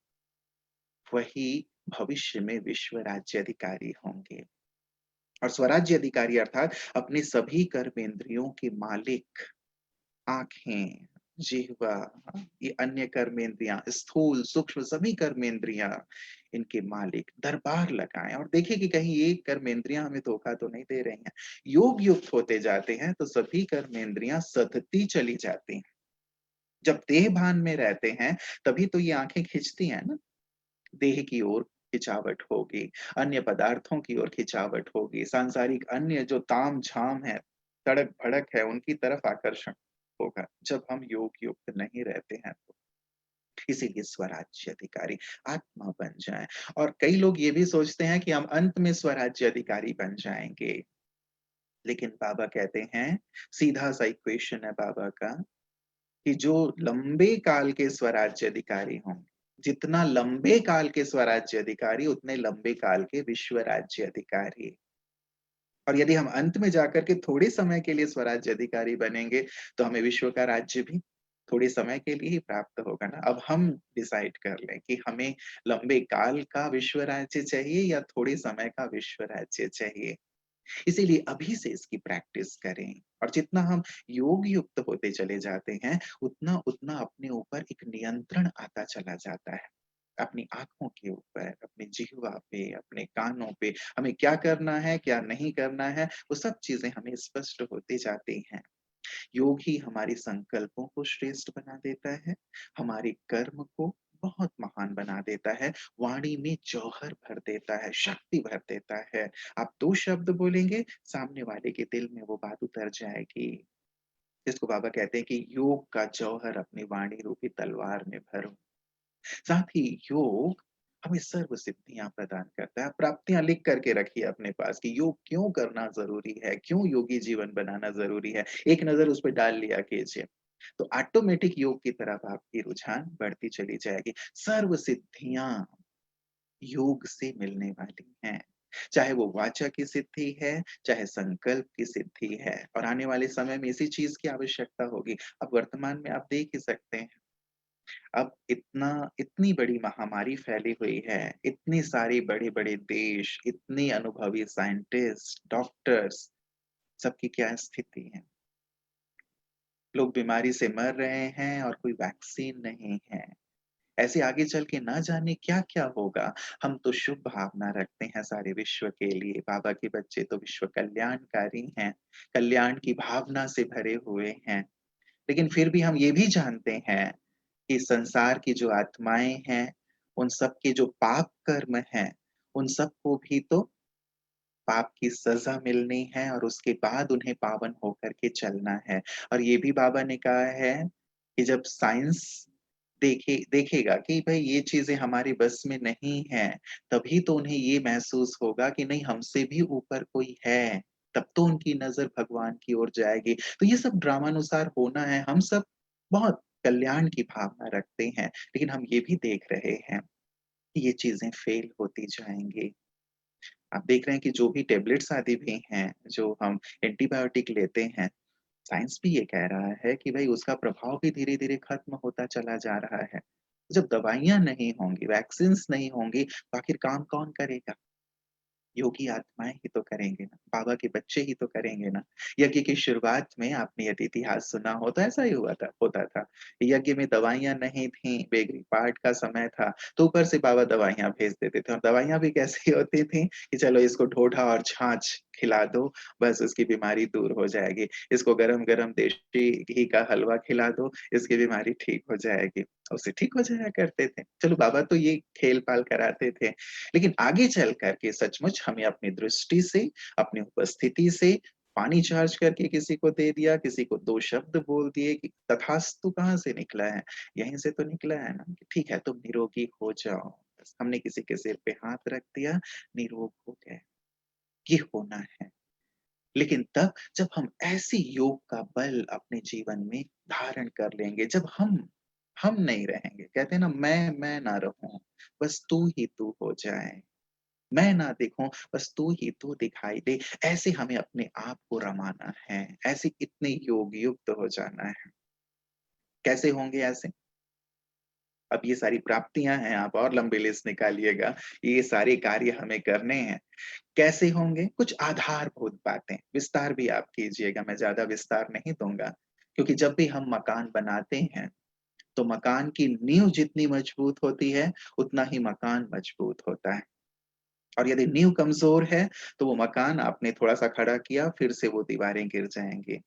A: वही भविष्य में विश्व राज्य अधिकारी होंगे। और स्वराज्य अधिकारी अर्थात अपने सभी कर्मेंद्रियों के मालिक। आँखें, जिह्वा, ये अन्य कर्मेंद्रियाँ, स्थूल, सूक्ष्म सभी कर्मेंद्रियाँ, इनके मालिक दरबार लगाएँ और देखें कि कहीं ये कर्मेंद्रियाँ हमें धोखा तो नहीं दे रही हैं। योग युक्त होते जाते हैं तो सभी कर्मेंद्रियाँ सधती चली जाती हैं। जब देह भान में रहते हैं, तभी तो ये आँखें खिंचती हैं ना, देह की ओर खिंचावट होगी, अन्य पदार्थों की ओर खिंचावट होगी, सांसारिक अन्य जो ताम-झाम है, तड़क-भड़क है, उनकी तरफ आकर्षण होगा, जब हम योग युक्त नहीं रहते हैं तो। इसीलिए स्वराज्य अधिकारी आत्मा बन जाएँ और कई लोग ये भी सोचते हैं कि हम अंत में स्वराज्य अधिकारी बन जाएँगे, लेकिन बाबा कहते हैं, सीधा-सा इक्वेशन है बाबा का कि जो लंबे काल के स्वराज्य अधिकारी हों, जितना लंबे काल के स्वराज्य अधिकारी, उतने लंबे काल के विश्व राज्य अधिकारी। और यदि हम अंत में जाकर के थोड़े समय के लिए स्वराज्य अधिकारी बनेंगे, तो हमें विश्व का राज्य भी थोड़े समय के लिए ही प्राप्त होगा ना। अब हम डिसाइड कर लें कि हमें लंबे काल का विश्व राज्य चाहिए या थोड़े समय का विश्व राज्य चाहिए। इसीलिए अभी से इसकी प्रैक्टिस करें और जितना हम योग युक्त होते चले जाते हैं, उतना-उतना अपने ऊपर एक नियंत्रण आता चला जाता है। अपनी आँखों के ऊपर, अपनी जिह्वा पे, अपने कानों पे, हमें क्या करना है, क्या नहीं करना है, वो सब चीज़ें हमें स्पष्ट होती जाती हैं। योग ही हमारे संकल्पों को श्रेष्ठ बना देता है, हमारे कर्म को बहुत महान बना देता है, वाणी में जौहर भर देता है, शक्ति भर देता है। आप 2 शब्द बोलेंगे, सामने वाले के दिल में वो बात उतर जाएगी। जिसको बाबा कहते हैं कि योग का जौहर अपनी वाणी रूपी तलवार में भरो। साथ ही योग हमें सर्व सिद्धियाँ प्रदान करता है। प्राप्तियाँ लिख करके रखिए अपने पास कि योग क्यों करना ज़रूरी है, क्यों योगी जीवन बनाना ज़रूरी है। एक नज़र उस पे डाल लिया कीजिए। तो ऑटोमेटिक योग की तरफ आपकी रुझान बढ़ती चली जाएगी। सर्व सिद्धियाँ योग से मिलने वाली हैं। चाहे वो वाचा की सिद्धि है, चाहे संकल्प की सिद्धि है और आने वाले समय में इसी चीज़ की आवश्यकता होगी। अब वर्तमान में आप देख ही सकते हैं, अब इतनी बड़ी महामारी फैली हुई है, इतने सारे बड़े-बड़े देश, इतने अनुभवी साइंटिस्ट, डॉक्टर्स, सबकी क्या स्थिति है? लोग बीमारी से मर रहे हैं और कोई वैक्सीन नहीं है। ऐसे आगे चल के ना जाने क्या-क्या होगा। हम तो शुभ भावना रखते हैं सारे विश्व के लिए, बाबा के बच्चे तो विश्व कल्याणकारी हैं, कल्याण की भावना से भरे हुए हैं। लेकिन फिर भी हम ये भी जानते हैं कि संसार की जो आत्माएँ हैं, उन सब के जो पाप कर्म हैं, उन सबको भी तो पाप की सज़ा मिलनी है और उसके बाद उन्हें पावन होकर के चलना है। और ये भी बाबा ने कहा है कि जब साइंस देखेगा कि भई ये चीज़ें हमारे बस में नहीं हैं, तभी तो उन्हें ये महसूस होगा कि नहीं हमसे भी ऊपर कोई है, तब तो उनकी नज़र भगवान की ओर जाएगी। तो ये सब ड्रामानुसार होना है, हम सब बहुत कल्याण की भावना रखते हैं, लेकिन हम ये भी देख रहे हैं कि ये चीज़ें फ़ेल होती जाएँगी। आप देख रहे हैं कि जो भी टैबलेट्स आदि भी हैं, जो हम एंटीबायोटिक लेते हैं, साइंस भी ये कह रहा है कि भई उसका प्रभाव भी धीरे-धीरे खत्म होता चला जा रहा है। जब दवाइयाँ नहीं होंगी, वैक्सीन्स नहीं होंगी, तो आखिर काम कौन करेगा? योगी आत्माएँ ही तो करेंगे ना, बाबा के बच्चे ही तो करेंगे ना। यज्ञ की शुरुआत में आपने यदि इतिहास सुना हो तो ऐसा ही हुआ था होता था। यज्ञ में दवाइयाँ नहीं थीं, बेगरी पाठ का समय था, तो ऊपर से बाबा दवाइयाँ भेज देते थे और दवाइयाँ भी कैसी होती थीं कि चलो इसको ढोढा और छाछ खिला दो, बस उसकी बीमारी दूर हो जाएगी। इसको गरम-गरम देशी घी का हलवा खिला दो, इसकी बीमारी ठीक हो जाएगी। उससे ठीक हो जाया करते थे। चलो बाबा तो ये खेल-पाल कराते थे। लेकिन आगे चल कर के सचमुच हमें अपनी दृष्टि से, अपनी उपस्थिति से, पानी चार्ज करके किसी को दे दिया, किसी को 2 शब्द बोल दिए कि तथास्तु कहाँ से निकला है? यहीं से तो निकला है ना, कि ठीक है तुम निरोगी हो जाओ। बस हमने किसी के सिर पे हाथ रख दिया, निरोग हो गए। ये होना है। लेकिन तब जब हम ऐसी योग का बल अपने जीवन में धारण कर लेंगे, जब हम नहीं रहेंगे। कहते हैं ना मैं ना रहूँ, बस तू ही तू हो जाए। मैं ना दिखूँ, बस तू ही तू दिखाई दे। ऐसे हमें अपने आप को रमाना है, ऐसे इतने योग युक्त हो जाना है। कैसे होंगे ऐसे? अब ये सारी प्राप्तियाँ हैं, आप और लंबी लिस्ट निकालिएगा, ये सारे कार्य हमें करने हैं। कैसे होंगे? कुछ आधारभूत बातें, विस्तार भी आप कीजिएगा, मैं ज़्यादा विस्तार नहीं दूँगा। क्योंकि जब भी हम मकान बनाते हैं, तो मकान की नींव जितनी मजबूत होती है, उतना ही मकान मजबूत होता है। और यदि नींव कमज़ोर है, तो वो मकान आपने थोड़ा-सा खड़ा किया, फिर से वो दीवारें गिर जाएँगी।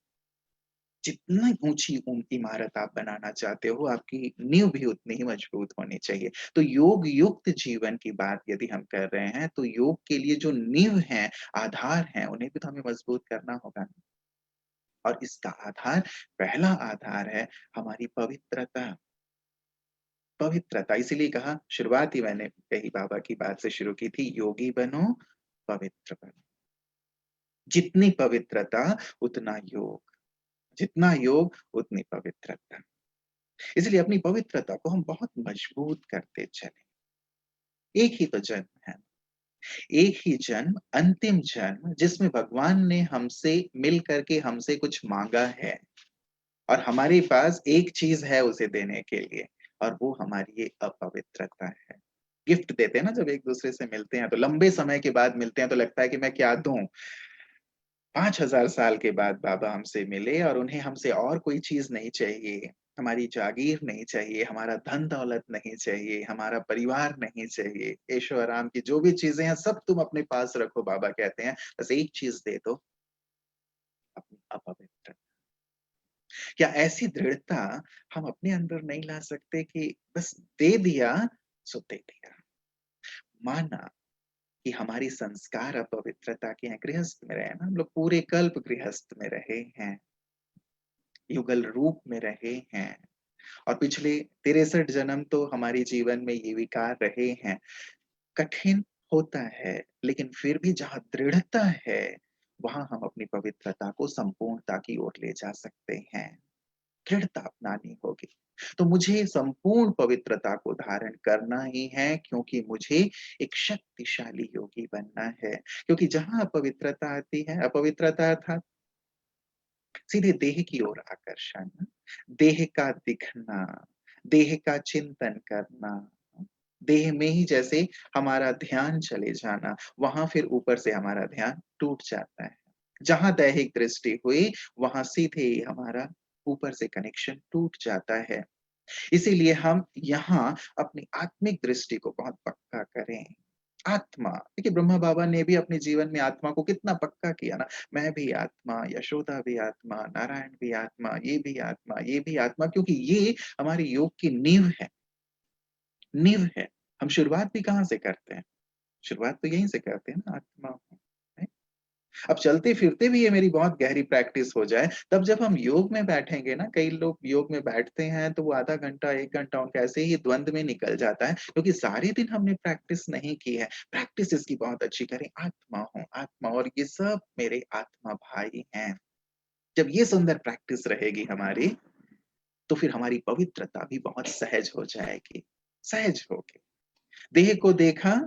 A: जितनी ऊँची इमारत आप बनाना चाहते हो, आपकी नींव भी उतनी ही मजबूत होनी चाहिए। तो योग युक्त जीवन की बात यदि हम कर रहे हैं, तो योग के लिए जो नींव है, आधार हैं, उन्हें भी तो हमें मजबूत करना होगा। और इसका आधार, पहला आधार है हमारी पवित्रता। पवित्रता इसीलिए कहा शुरुआत ही मैंने कही बाबा की बात से शुरू की थी, योगी बनो, पवित्र बनो। जितनी पवित्रता, उतना योग। जितना योग, उतनी पवित्रता। इसलिए अपनी पवित्रता को हम बहुत मजबूत करते चलें। एक ही तो जन्म है, एक ही जन्म, अंतिम जन्म जिसमें भगवान ने हमसे मिल करके हमसे कुछ माँगा है और हमारे पास एक चीज़ है उसे देने के लिए और वो हमारी ये अपवित्रता है। गिफ्ट देते हैं ना जब एक-दूसरे से मिलते हैं तो लंबे समय के बाद मिलते हैं तो लगता है कि मैं क्या दूँ? 5000 साल के बाद बाबा हमसे मिले और उन्हें हमसे और कोई चीज़ नहीं चाहिए। हमारी जागीर नहीं चाहिए, हमारा धन-दौलत नहीं चाहिए, हमारा परिवार नहीं चाहिए। ऐशो-आराम की जो भी चीज़ें हैं सब तुम अपने पास रखो बाबा कहते हैं। बस एक चीज़ दे दो, अपनी अपवित्र। क्या ऐसी दृढ़ता हम अपने अंदर नहीं ला सकते कि बस दे दिया सो दे दिया। माना कि हमारी संस्कार अपवित्रता के हैं, गृहस्थ में रहे ना, हम लोग पूरे कल्प गृहस्थ में रहे हैं, युगल रूप में रहे हैं और पिछले 63 जन्म तो हमारे जीवन में ये विकार रहे हैं। कठिन होता है, लेकिन फिर भी जहाँ दृढ़ता है, वहाँ हम अपनी पवित्रता को संपूर्णता की ओर ले जा सकते हैं। दृढ़ता अपनानी होगी। तो मुझे संपूर्ण पवित्रता को धारण करना ही है क्योंकि मुझे एक शक्तिशाली योगी बनना है। क्योंकि जहाँ अपवित्रता आती है, अपवित्रता अर्थात सीधे देह की ओर आकर्षण, देह का दिखना, देह का चिंतन करना, देह में ही जैसे हमारा ध्यान चले जाना, वहाँ फिर ऊपर से हमारा ध्यान टूट जाता है। जहाँ दैहिक दृष्टि हुई, वहाँ सीधे ही हमारा ऊपर से कनेक्शन टूट जाता है। इसीलिए हम यहाँ अपनी आत्मिक दृष्टि को बहुत पक्का करें। आत्मा, देखिए ब्रह्मा बाबा ने भी अपने जीवन में आत्मा को कितना पक्का किया ना, मैं भी आत्मा, यशोदा भी आत्मा, नारायण भी आत्मा, ये भी आत्मा, ये भी आत्मा क्योंकि ये हमारे योग की नींव है, नींव है। हम शुरुआत भी कहाँ से करते हैं? शुरुआत तो यहीं से करते हैं ना, आत्मा हूँ, हैं? अब चलते-फिरते भी ये मेरी बहुत गहरी प्रैक्टिस हो जाए, तब जब हम योग में बैठेंगे ना, कई लोग योग में बैठते हैं तो वो आधा घंटा, 1 घंटा उनका ऐसे ही द्वंद में निकल जाता है, क्योंकि सारे दिन हमने प्रैक्टिस नहीं की है। प्रैक्टिस इसकी बहुत अच्छी करें, आत्मा हूँ, आत्मा और ये सब मेरे आत्मा भाई हैं। जब ये सुंदर प्रैक्टिस रहेगी हमारी, तो फिर हमारी पवित्रता भी बहुत सहज हो जाएगी, सहज होके। देह को देखा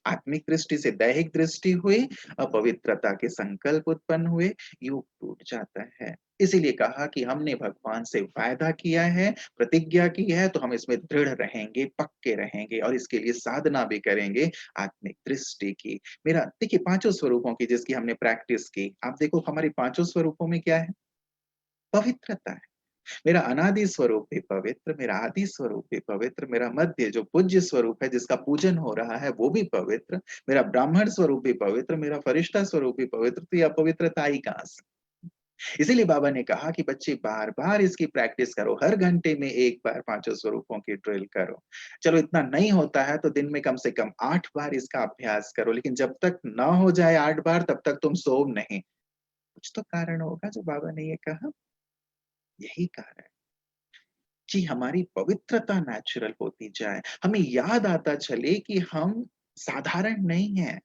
A: आत्मिक दृष्टि से दैहिक दृष्टि हुई, अपवित्रता के संकल्प उत्पन्न हुए, योग टूट जाता है। इसीलिए कहा कि हमने भगवान से वायदा किया है, प्रतिज्ञा की है, तो हम इसमें दृढ़ रहेंगे, पक्के रहेंगे और इसके लिए साधना भी करेंगे आत्मिक दृष्टि की। मेरा देखिए पाँचों स्वरूपों की जिसकी हमने प्रैक्टिस की, आप देखो हमारे पाँचों स्वरूपों में क्या है? पवित्रता है। मेरा अनादि स्वरूप भी पवित्र, मेरा आदि स्वरूप भी पवित्र, मेरा मध्य जो पूज्य स्वरूप है जिसका पूजन हो रहा है वो भी पवित्र, मेरा ब्राह्मण स्वरूप भी पवित्र, मेरा फरिश्ता स्वरूप भी पवित्र, तो ये अपवित्रता आई कहाँ से? इसीलिए बाबा ने कहा कि बच्चे बार-बार इसकी प्रैक्टिस करो, हर घंटे में 1 बार पाँचों स्वरूपों की ड्रिल करो। चलो इतना नहीं होता है तो दिन में कम से कम 8 बार इसका अभ्यास करो, लेकिन जब तक ना हो जाए 8 बार तब तक तुम सो नहीं। कुछ तो कारण होगा जो बाबा ने ये कहा, यही कारण कि हमारी पवित्रता नेचुरल होती जाए। हमें याद आता चले कि हम साधारण नहीं हैं।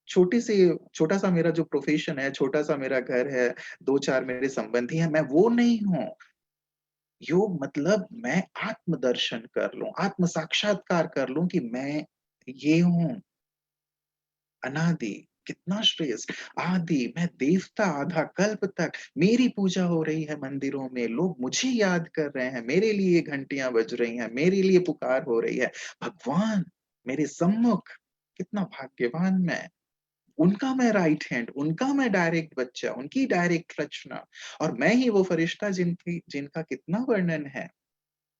A: छोटे से छोटा-सा मेरा जो प्रोफ़ेशन है, छोटा-सा मेरा घर है, 2-4 मेरे संबंधी हैं, मैं वो नहीं हूँ। योग मतलब मैं आत्मदर्शन कर लूँ, आत्म साक्षात्कार कर लूँ कि मैं ये हूँ, अनादि, कितना श्रेष्ठ, आदि, मैं देवता आधा कल्प तक, मेरी पूजा हो रही है मंदिरों में, लोग मुझे याद कर रहे हैं, मेरे लिए घंटियाँ बज रही हैं, मेरे लिए पुकार हो रही है। भगवान मेरे सम्मुख, कितना भाग्यवान मैं। उनका मैं राइट हैंड, उनका मैं डायरेक्ट बच्चा, उनकी डायरेक्ट रचना और मैं ही वो फरिश्ता जिनका कितना वर्णन है।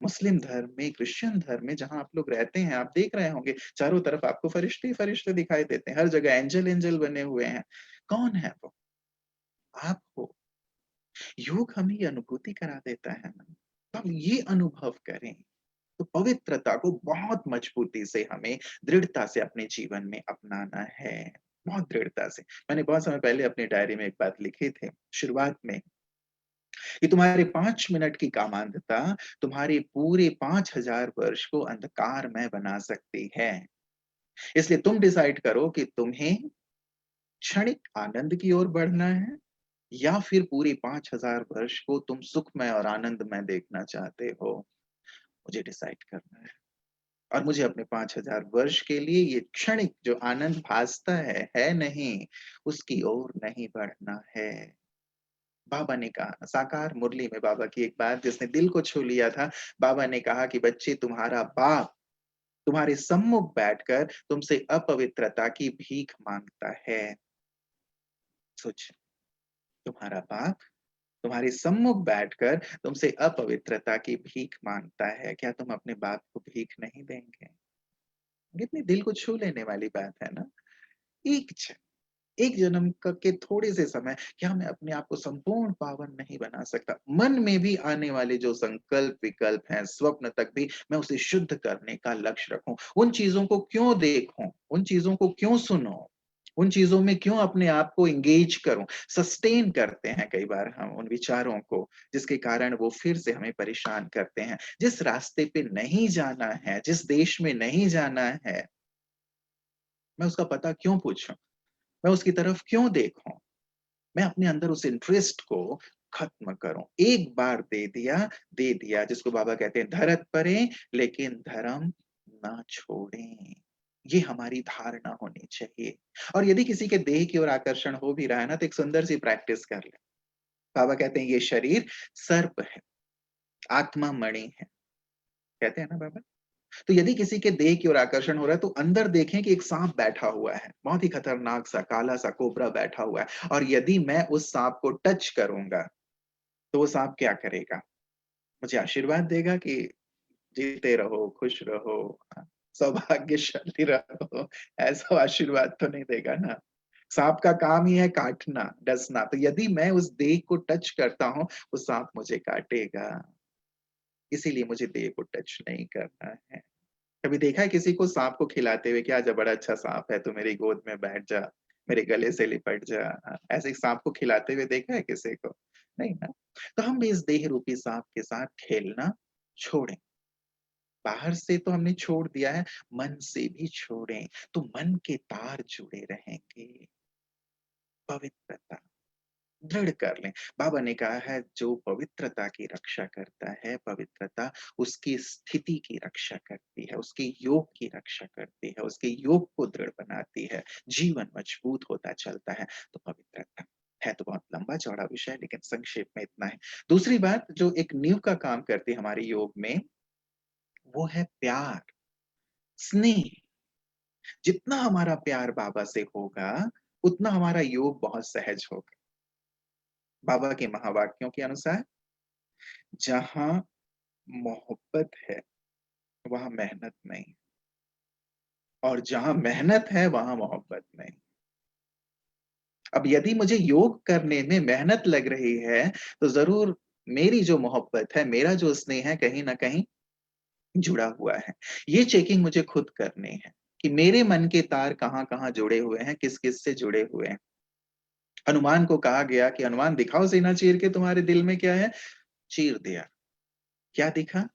A: मुस्लिम धर्म में, क्रिश्चियन धर्म में जहाँ आप लोग रहते हैं, आप देख रहे होंगे चारों तरफ आपको फरिश्ते ही फरिश्ते दिखाई देते हैं। हर जगह एंजेल एंजेल बने हुए हैं। कौन है वो? आप हो। योग हमें ये अनुभूति करा देता है ना, तो हम ये अनुभव करें। तो पवित्रता को बहुत मजबूती से हमें दृढ़ता से अपने जीवन में अपनाना है। बहुत दृढ़ता से। मैंने बहुत समय पहले अपनी डायरी में एक बात लिखी थी, शुरुआत में कि तुम्हारे 5 मिनट की कामांधता तुम्हारे पूरे 5000 वर्ष को अंधकारमय बना सकती है। इसलिए तुम डिसाइड करो कि तुम्हें क्षणिक आनंद की ओर बढ़ना है या फिर पूरे 5000 वर्ष को तुम सुखमय और आनंदमय देखना चाहते हो? मुझे डिसाइड करना है। और मुझे अपने 5000 वर्ष के लिए ये क्षणिक जो आनंद भासता है नहीं, उसकी ओर नहीं बढ़ना है। बाबा ने कहा साकार मुरली में बाबा की एक बात जिसने दिल को छू लिया था। बाबा ने कहा कि बच्चे तुम्हारा बाप तुम्हारे सम्मुख बैठकर तुमसे अपवित्रता की भीख माँगता है। सोच, तुम्हारा बाप तुम्हारे सम्मुख बैठकर तुमसे अपवित्रता की भीख माँगता है। क्या तुम अपने बाप को भीख नहीं देंगे? कितनी दिल को छू लेने वाली बात है ना? एक ज एक जन्म के थोड़े से समय क्या मैं अपने आप को संपूर्ण पावन नहीं बना सकता? मन में भी आने वाले जो संकल्प विकल्प हैं, स्वप्न तक भी मैं उसे शुद्ध करने का लक्ष्य रखूं। उन चीजों को क्यों देखूं? उन चीजों को क्यों सुनूं? उन चीजों में क्यों अपने आप को एंगेज करूं? सस्टेन करते हैं कई बार हम उन विचारों को, जिसके कारण वो फिर से हमें परेशान करते हैं। जिस रास्ते पे नहीं जाना है, जिस देश में नहीं जाना है, मैं उसका पता क्यों पूछूं? मैं उसकी तरफ क्यों देखूं? मैं अपने अंदर उस इंटरेस्ट को खत्म करूं। एक बार दे दिया जिसको बाबा कहते हैं धरत परे लेकिन धर्म ना छोड़ें। ये हमारी धारणा होनी चाहिए। और यदि किसी के देह की ओर आकर्षण हो भी रहा है ना तो एक सुंदर सी प्रैक्टिस कर ले। बाबा कहते हैं ये शरीर सर्प है, आत्मा मणि है। कहते हैं ना बाबा? तो यदि किसी के देह की ओर आकर्षण हो रहा है तो अंदर देखें कि एक सांप बैठा हुआ है, बहुत ही खतरनाक सा काला सा कोबरा बैठा हुआ है और यदि मैं उस सांप को टच करूंगा तो वो सांप क्या करेगा? मुझे आशीर्वाद देगा कि जीते रहो, खुश रहो, सौभाग्यशाली रहो, ऐसा आशीर्वाद तो नहीं देगा ना। सांप का काम ही है काटना, डसना। तो यदि मैं उस देह को टच करता हूं वो सांप मुझे काटेगा। इसीलिए मुझे देह को टच नहीं करना है। कभी देखा है किसी को सांप को खिलाते हुए कि आजा बड़ा अच्छा सांप है, तू मेरी गोद में बैठ जा, मेरे गले से लिपट जा। ऐसे सांप को खिलाते हुए देखा है किसी को? नहीं ना? तो हम भी इस देह रूपी सांप के साथ खेलना छोड़ें। बाहर से तो हमने छोड़ दिया है, मन से भी छोड़ें, तो मन के तार जुड़े रहेंगे। पवित्रता दृढ़ कर लें। बाबा ने कहा है जो पवित्रता की रक्षा करता है, पवित्रता उसकी स्थिति की रक्षा करती है, उसके योग की रक्षा करती है, उसके योग को दृढ़ बनाती है, जीवन मजबूत होता चलता है। तो पवित्रता है तो बहुत लंबा-चौड़ा विषय लेकिन संक्षेप में इतना है। दूसरी बात जो एक नींव का काम करती है हमारे योग में, वो है प्यार, स्नेह। जितना हमारा प्यार बाबा से होगा, उतना हमारा योग बहुत सहज होगा। बाबा के महावाक्यों के अनुसार जहाँ मोहब्बत है, वहाँ मेहनत नहीं और जहाँ मेहनत है, वहाँ मोहब्बत नहीं। अब यदि मुझे योग करने में मेहनत लग रही है, तो ज़रूर मेरी जो मोहब्बत है, मेरा जो स्नेह है, कहीं न कहीं जुड़ा हुआ है। ये चेकिंग मुझे खुद करनी है कि मेरे मन के तार कहाँ-कहाँ जुड़े हुए हैं, किस-किस से जुड़े हुए हैं। हनुमान को कहा गया कि हनुमान दिखाओ सीना चीर के तुम्हारे दिल में क्या है? चीर दिया। क्या दिखा?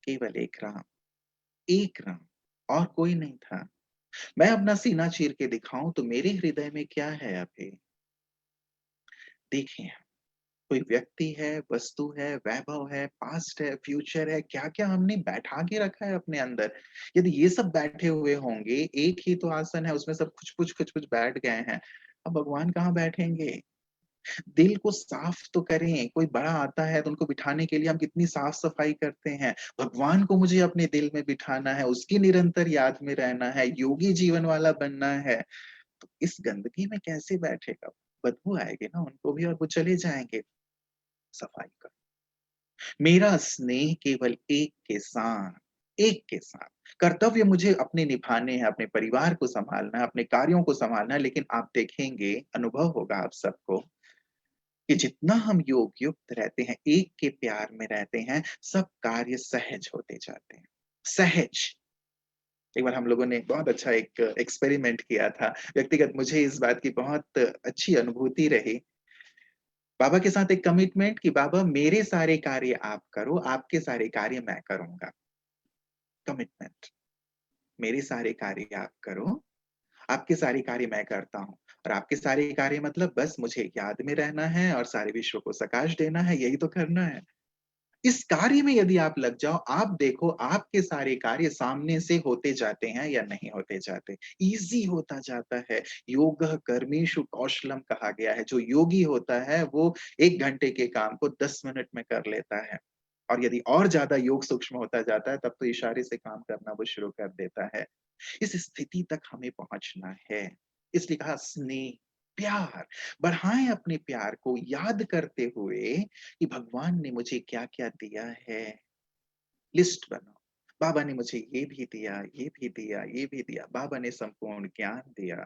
A: केवल एक राम और कोई नहीं था। मैं अपना सीना चीर के दिखाऊँ तो मेरे हृदय में क्या है अभी? देखिए, कोई व्यक्ति है, वस्तु है, वैभव है, पास्ट है, फ्यूचर है, क्या-क्या हमने बैठा के रखा है अपने अंदर। यदि ये सब बैठे हुए होंगे, एक ही तो आसन है उसमें सब कुछ-कुछ बैठ गए हैं। अब भगवान कहाँ बैठेंगे? दिल को साफ तो करें, कोई बड़ा आता है तो उनको बिठाने के लिए हम कितनी साफ-सफाई करते हैं। भगवान को मुझे अपने दिल में बिठाना है, उसकी निरंतर याद में रहना है, योगी जीवन वाला बनना है। तो इस गंदगी में कैसे बैठेगा? बदबू आएगी ना उनको भी और वो चले जाएँगे। सफाई करो। मेरा स्नेह केवल एक के साथ। कर्तव्य मुझे अपने निभाने हैं, अपने परिवार को सँभालना है, अपने कार्यों को सँभालना है, लेकिन आप देखेंगे, अनुभव होगा आप सबको कि जितना हम योग युक्त रहते हैं, एक के प्यार में रहते हैं, सब कार्य सहज होते जाते हैं। सहज। एक बार हम लोगों ने बहुत अच्छा एक एक्सपेरिमेंट किया था। व्यक्तिगत मुझे इस बात की बहुत अच्छी अनुभूति रही। बाबा के साथ एक कमिटमेंट कि बाबा मेरे सारे कार्य आप करो, आपके सारे कार्य मैं करूँगा। कमिटमेंट। मेरे सारे कार्य आप करो, आपके सारे कार्य मैं करता हूँ। और आपके सारे कार्य मतलब बस मुझे याद में रहना है और सारे विश्व को प्रकाश देना है, यही तो करना है। इस कार्य में यदि आप लग जाओ, आप देखो आपके सारे कार्य सामने से होते जाते हैं या नहीं होते जाते। ईज़ी होता जाता है। योगः कर्मेषु कौशलम कहा गया है। जो योगी होता है वो 1 घंटे के काम को 10 मिनट में कर लेता है। और यदि और ज़्यादा योग सूक्ष्म होता जाता है तब तो इशारे से काम करना वो शुरू कर देता है। इस स्थिति तक हमें पहुँचना है। इसलिए कहा स्नेह, प्यार, बढ़ाएँ अपने प्यार को याद करते हुए कि भगवान ने मुझे क्या-क्या दिया है। लिस्ट बनाओ। बाबा ने मुझे ये भी दिया, ये भी दिया, ये भी दिया। बाबा ने संपूर्ण ज्ञान दिया।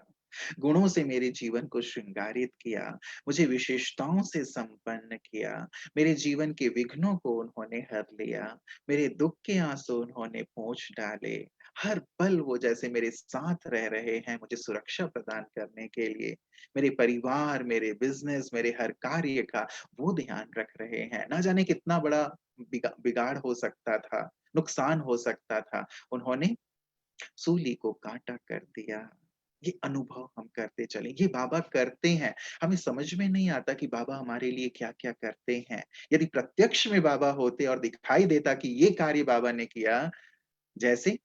A: गुणों से मेरे जीवन को श्रृंगारित किया, मुझे विशेषताओं से संपन्न किया, मेरे जीवन के विघ्नों को उन्होंने हर लिया, मेरे दुःख के आँसू उन्होंने पोंछ डाले। हर पल वो जैसे मेरे साथ रह रहे हैं, मुझे सुरक्षा प्रदान करने के लिए। मेरे परिवार, मेरे बिज़नेस, मेरे हर कार्य का वो ध्यान रख रहे हैं। ना जाने कितना बड़ा बिगाड़ हो सकता था, नुकसान हो सकता था। उन्होंने सूली को काँटा कर दिया। ये अनुभव हम करते चलें, ये बाबा करते हैं। हमें समझ में नहीं आता कि बाबा हमारे लिए क्या-क्या करते हैं। यदि प्रत्यक्ष में बाबा होते और दिखाई देता कि ये कार्य बाबा ने किया, जैसे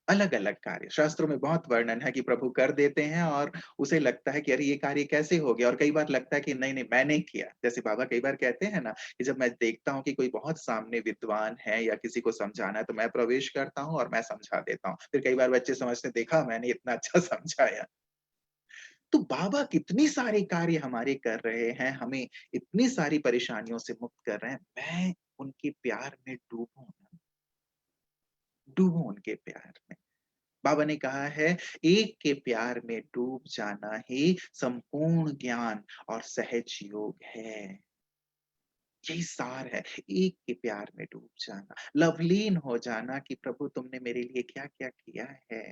A: अलग-अलग कार्य, शास्त्रों में बहुत वर्णन है कि प्रभु कर देते हैं और उसे लगता है कि अरे ये कार्य कैसे हो गया? और कई बार लगता है कि नहीं, नहीं मैंने किया। जैसे बाबा कई बार कहते हैं ना कि जब मैं देखता हूँ कि कोई बहुत सामने विद्वान है या किसी को समझाना है तो मैं प्रवेश करता हूँ और मैं समझा देता हूँ। फिर कई बार बच्चे समझते हैं, देखा मैंने इतना अच्छा समझाया। तो बाबा कितनी सारे कार्य हमारे कर रहे हैं, हमें इतनी सारी परेशानियों से मुक्त कर रहे हैं। मैं उनके प्यार में डूबूँ ना, डूबूँ उनके प्यार में। बाबा ने कहा है, एक के प्यार में डूब जाना ही संपूर्ण ज्ञान और सहज योग है। यही सार है, एक के प्यार में डूब जाना, लवलीन हो जाना कि प्रभु तुमने मेरे लिए क्या-क्या किया है।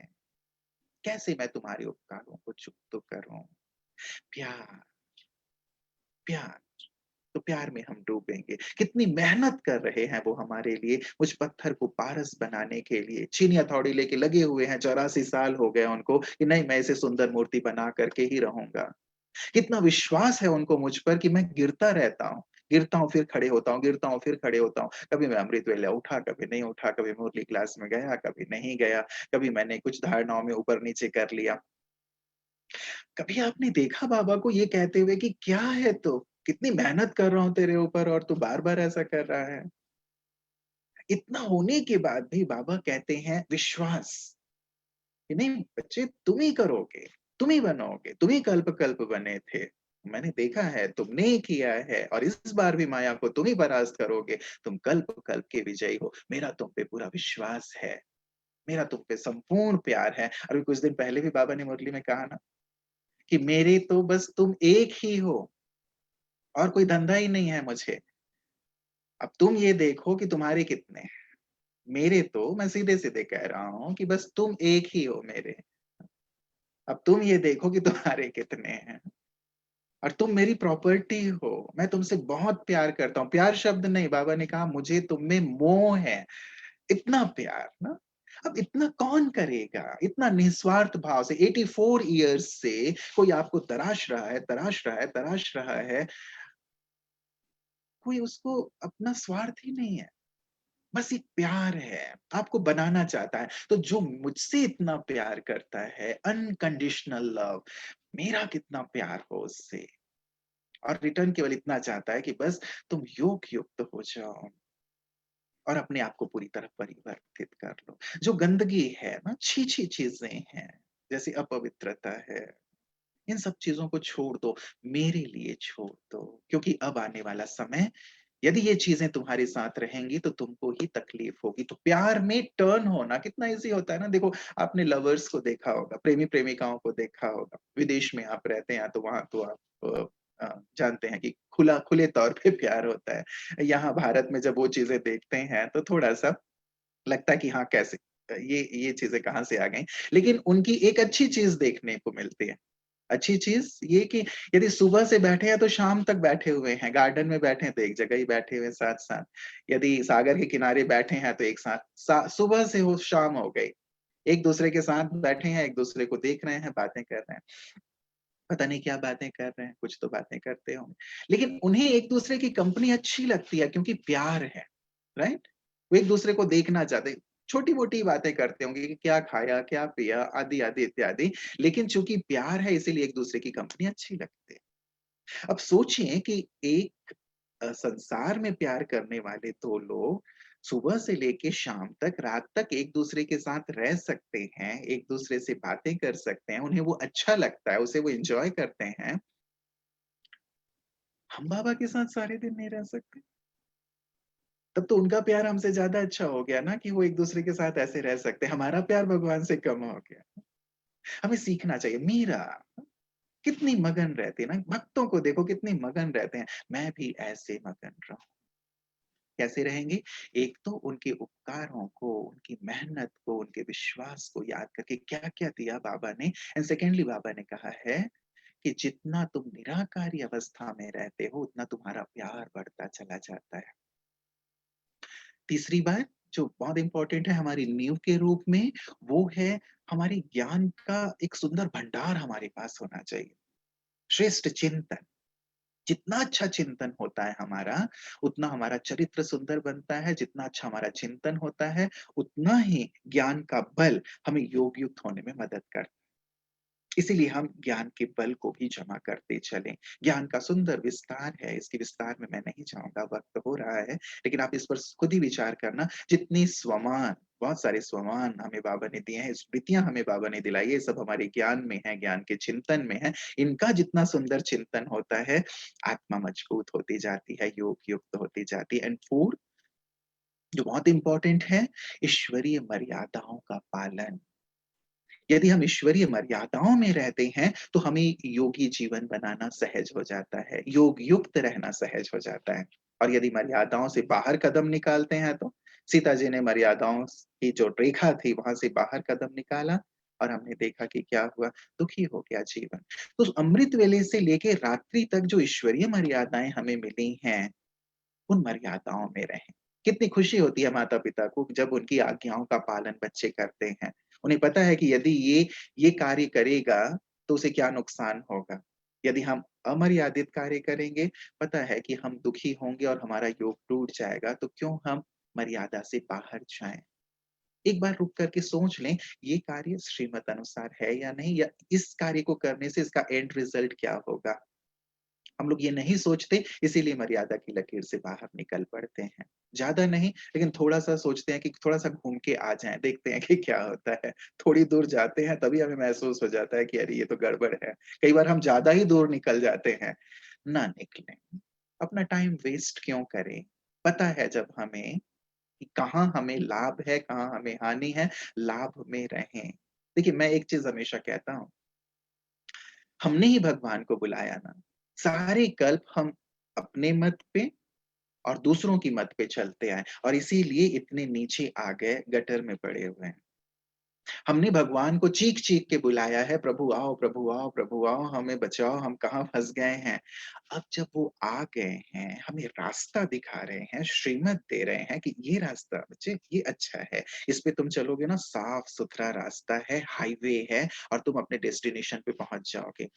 A: कैसे मैं तुम्हारे उपकारों को चुकतो करूँ? प्यार, प्यार। तो प्यार में हम डूबेंगे। कितनी मेहनत कर रहे हैं वो हमारे लिए, उस पत्थर को पारस बनाने के लिए। चीनी हथौड़ी लेके लगे हुए हैं, 84 साल हो गए उनको कि नहीं मैं इसे सुंदर मूर्ति बना करके ही रहूँगा। कितना विश्वास है उनको मुझ पर कि मैं गिरता हूँ फिर खड़े होता हूँ, गिरता हूँ फिर खड़े होता हूँ। कभी मैं अमृत वेला उठा, कभी नहीं उठा, कभी मुरली क्लास में गया, कभी नहीं गया, कभी मैंने कुछ धारणाओं में ऊपर-नीचे कर लिया। कभी आपने देखा बाबा को ये कहते हुए कि क्या है तू? कितनी मेहनत कर रहा हूँ तेरे ऊपर और तू बार-बार ऐसा कर रहा है। इतना होने के बाद भी बाबा कहते हैं विश्वास, कि नहीं बच्चे तुम ही करोगे, तुम ही बनोगे, तुम ही कल्प-कल्प बने थे। मैंने देखा है तुमने ही किया है और इस बार भी माया को तुम ही परास्त करोगे। तुम कल्प-कल्प के विजयी हो। मेरा तुम पे पूरा विश्वास है। मेरा तुम पे संपूर्ण प्यार है। अभी कुछ दिन पहले भी बाबा ने मुरली में कहा ना कि मेरे तो बस तुम एक ही हो और कोई धंधा ही नहीं है मुझे। अब तुम ये देखो कि तुम्हारे कितने हैं। मेरे तो मैं सीधे-सीधे कह रहा हूँ कि बस तुम एक ही हो मेरे। अब तुम ये देखो कि तुम्हारे कितने हैं और तुम मेरी प्रॉपर्टी हो। मैं तुमसे बहुत प्यार करता हूँ। प्यार शब्द नहीं, बाबा ने कहा मुझे तुम में मोह है। इतना प्यार ना, अब इतना कौन करेगा? इतना निस्वार्थ भाव से 84 इयर्स से कोई आपको तराश रहा है, तराश रहा है, तराश रहा है। कोई उसको अपना स्वार्थ ही नहीं है। बस एक प्यार है, आपको बनाना चाहता है। तो जो मुझसे इतना प्यार करता है, अनकंडीशनल लव, मेरा कितना प्यार हो उससे और रिटर्न केवल इतना चाहता है कि बस तुम योग युक्त हो जाओ और अपने आप को पूरी तरह परिवर्तित कर लो। जो गंदगी है ना, छी-छी चीज़ें हैं, जैसे अपवित्रता है, इन सब चीज़ों को छोड़ दो, मेरे लिए छोड़ दो, क्योंकि अब आने वाला समय यदि ये चीज़ें तुम्हारे साथ रहेंगी तो तुमको ही तकलीफ होगी। तो प्यार में टर्न होना कितना ईज़ी होता है ना, देखो आपने लवर्स को देखा होगा, प्रेमी-प्रेमिकाओं को देखा होगा। विदेश में आप रहते हैं तो वहाँ तो आप जानते हैं कि खुले तौर पे प्यार होता है। यहाँ भारत में जब वो चीज़ें देखते हैं तो थोड़ा-सा लगता है कि हाँ, कैसे ये चीज़ें कहाँ से आ गई। लेकिन उनकी एक अच्छी चीज़ देखने को मिलती है। अच्छी चीज़ ये कि यदि सुबह से बैठे हैं तो शाम तक बैठे हुए हैं, गार्डन में बैठे हैं तो एक जगह ही बैठे हुए हैं साथ-साथ। यदि सागर के किनारे बैठे हैं तो एक साथ सुबह से हो शाम हो गई। एक-दूसरे के साथ बैठे हैं, एक-दूसरे को देख रहे हैं, बातें कर रहे हैं। पता नहीं क्या बातें कर रहे हैं, कुछ तो बातें करते होंगे। लेकिन उन्हें एक-दूसरे की कंपनी अच्छी लगती है क्योंकि प्यार है, राइट? वो एक-दूसरे को देखना चाहते हैं। छोटी-मोटी बातें करते होंगे कि क्या खाया, क्या पिया, आदि-आदि इत्यादि। लेकिन चूँकि प्यार है इसीलिए एक-दूसरे की कंपनी अच्छी लगती है। अब सोचिए कि एक संसार में प्यार करने वाले 2 लोग सुबह से लेके शाम तक, रात तक एक-दूसरे के साथ रह सकते हैं, एक-दूसरे से बातें कर सकते हैं, उन्हें वो अच्छा लगता है, उसे वो एन्जॉय करते हैं। हम बाबा के साथ सारे दिन नहीं रह सकते? तब तो उनका प्यार हमसे ज़्यादा अच्छा हो गया ना कि वो एक-दूसरे के साथ ऐसे रह सकते हैं। हमारा प्यार भगवान से कम हो गया। हमें सीखना चाहिए। मीरा कितनी मगन रहती है ना, भक्तों को देखो कितनी मगन रहते हैं। मैं भी ऐसे मगन रहूँ। कैसे रहेंगे? एक तो उनके उपकारों को, उनकी मेहनत को, उनके विश्वास को याद करके क्या-क्या दिया बाबा ने एंड सेकंडली बाबा ने कहा है कि जितना तुम निराकारी अवस्था में रहते हो, उतना तुम्हारा प्यार बढ़ता चला जाता है। तीसरी बात जो बहुत इम्पोर्टेंट है हमारी नींव के रूप में, वो है हमारी ज्ञान का एक सुंदर भंडार हमारे पास होना चाहिए। श्रेष्ठ चिंतन। जितना अच्छा चिंतन होता है हमारा, उतना हमारा चरित्र सुंदर बनता है, जितना अच्छा हमारा चिंतन होता है, उतना ही ज्ञान का बल हमें योग युक्त होने में मदद करता है। इसीलिए हम ज्ञान के बल को भी जमा करते चलें। ज्ञान का सुंदर विस्तार है, इसके विस्तार में मैं नहीं जाऊँगा, वक़्त हो रहा है, लेकिन आप इस पर खुद ही विचार करना, जितनी स्वमान, बहुत सारे स्वमान हमें बाबा ने दिए हैं, स्मृतियाँ हमें बाबा ने दिलाई है, ये सब हमारे ज्ञान में है, ज्ञान के चिंतन में है। इनका जितना सुंदर चिंतन होता है, आत्मा मजबूत होती जाती है, योग युक्त होती जाती है एंड 4 जो बहुत इम्पोर्टेंट है, ईश्वरीय मर्यादाओं का पालन। यदि हम ईश्वरीय मर्यादाओं में रहते हैं, तो हमें योगी जीवन बनाना सहज हो जाता है, योग युक्त रहना सहज हो जाता है। और यदि मर्यादाओं से बाहर कदम निकालते हैं तो? सीता जी ने मर्यादाओं की जो रेखा थी, वहाँ से बाहर कदम निकाला और हमने देखा कि क्या हुआ, दुखी हो गया जीवन। तो अमृत वेले से लेके रात्रि तक जो ईश्वरीय मर्यादाएँ हमें मिली हैं, उन मर्यादाओं में रहें। कितनी खुशी होती है माता-पिता को जब उनकी आज्ञाओं का पालन बच्चे करते हैं। उन्हें पता है कि यदि ये कार्य करेगा, तो उसे क्या नुकसान होगा। यदि हम अमर्यादित कार्य करेंगे, पता है कि हम दुखी होंगे और हमारा योग टूट जाएगा, तो क्यों हम मर्यादा से बाहर जाएँ। एक बार रुक कर के सोच लें, ये कार्य श्रीमत अनुसार है या नहीं या इस कार्य को करने से इसका एंड रिजल्ट क्या होगा। हम लोग ये नहीं सोचते, इसीलिए मर्यादा की लकीर से बाहर निकल पड़ते हैं। ज़्यादा नहीं, लेकिन थोड़ा-सा सोचते हैं कि थोड़ा-सा घूम के आ जाएँ, देखते हैं कि क्या होता है। थोड़ी दूर जाते हैं, तभी हमें महसूस हो जाता है कि अरे! ये तो गड़बड़ है। कई बार हम ज़्यादा ही दूर निकल जाते हैं। ना निकलें, अपना टाइम वेस्ट क्यों करें? पता है जब हमें कि कहाँ हमें लाभ है, कहाँ हमें हानि है, लाभ में रहें। देखिए, मैं एक चीज़ हमेशा कहता हूँ हमने ही भगवान को बुलाया ना। सारे कल्प हम अपने मत पे और दूसरों की मत पे चलते आए और इसीलिए इतने नीचे आ गए, गटर में पड़े हुए हैं। हमने भगवान को चीख-चीख के बुलाया है, प्रभु आओ, प्रभु आओ, प्रभु आओ, हमें बचाओ, हम कहाँ फँस गए हैं। अब जब वो आ गए हैं, हमें रास्ता दिखा रहे हैं, श्रीमत दे रहे हैं कि ये रास्ता बच्चे ये अच्छा है, इस पे तुम चलोगे ना साफ-सुथरा रास्ता है, हाईवे है और तुम अपने डेस्टिनेशन पे पहुँच जाओगे।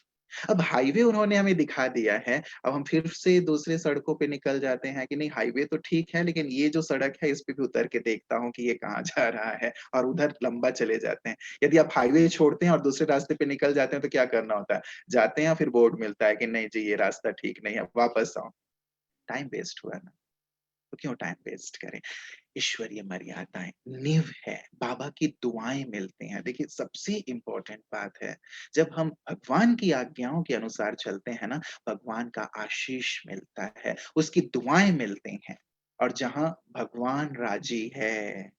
A: अब हाईवे उन्होंने हमें दिखा दिया है, अब हम फिर से दूसरे सड़कों पे निकल जाते हैं कि नहीं हाईवे तो ठीक है, लेकिन ये जो सड़क है इस पे भी उतर के देखता हूँ कि ये कहाँ जा रहा है और उधर लंबा चले जाते हैं। यदि आप हाईवे छोड़ते हैं और दूसरे रास्ते पे निकल जाते हैं तो क्या करना होता है? जाते हैं फिर बोर्ड मिलता है कि नहीं जी ये रास्ता ठीक नहीं है, वापस आओ। टाइम वेस्ट हुआ ना, तो क्यों टाइम वेस्ट करें? ईश्वरीय मर्यादाएँ, नींव है, बाबा की दुआएँ मिलती हैं। देखिए सबसे इम्पोर्टेंट बात है, जब हम भगवान की आज्ञाओं के अनुसार चलते हैं ना, भगवान का आशीष मिलता है, उसकी दुआएँ मिलती हैं और जहाँ भगवान राज़ी है,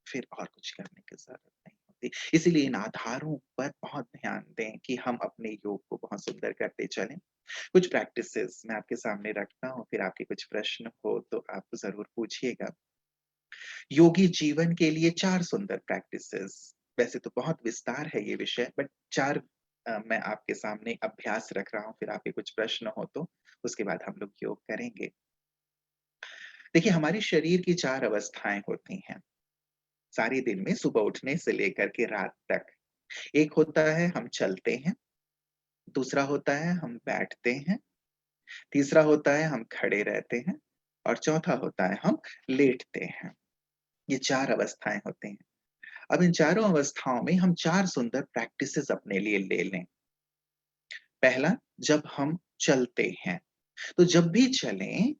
A: फिर और कुछ करने की ज़रूरत नहीं होती। इसीलिए इन आधारों पर बहुत ध्यान दें कि हम अपने योग को बहुत सुंदर करते चलें। कुछ प्रैक्टिसेज़ मैं आपके सामने रखता हूँ, फिर आपके कुछ प्रश्न हो तो आप ज़रूर पूछिएगा। योगी जीवन के लिए 4 सुंदर प्रैक्टिसेज़ वैसे तो बहुत विस्तार है ये विषय बट 4 मैं आपके सामने अभ्यास रख रहा हूँ, फिर आपके कुछ प्रश्न हो तो उसके बाद हम लोग योग करेंगे। देखिए हमारे शरीर की 4 अवस्थाएँ होती हैं, सारे दिन में सुबह उठने से लेकर के रात तक। एक होता है हम चलते हैं, दूसरा होता है हम बैठते हैं, तीसरा होता है हम खड़े रहते हैं और चौथा होता है हम लेटते हैं। ये 4 अवस्थाएँ होती हैं। अब इन चारों अवस्थाओं में हम 4 सुंदर प्रैक्टिसेज़ अपने लिए ले लें। पहला, जब हम चलते हैं, तो जब भी चलें,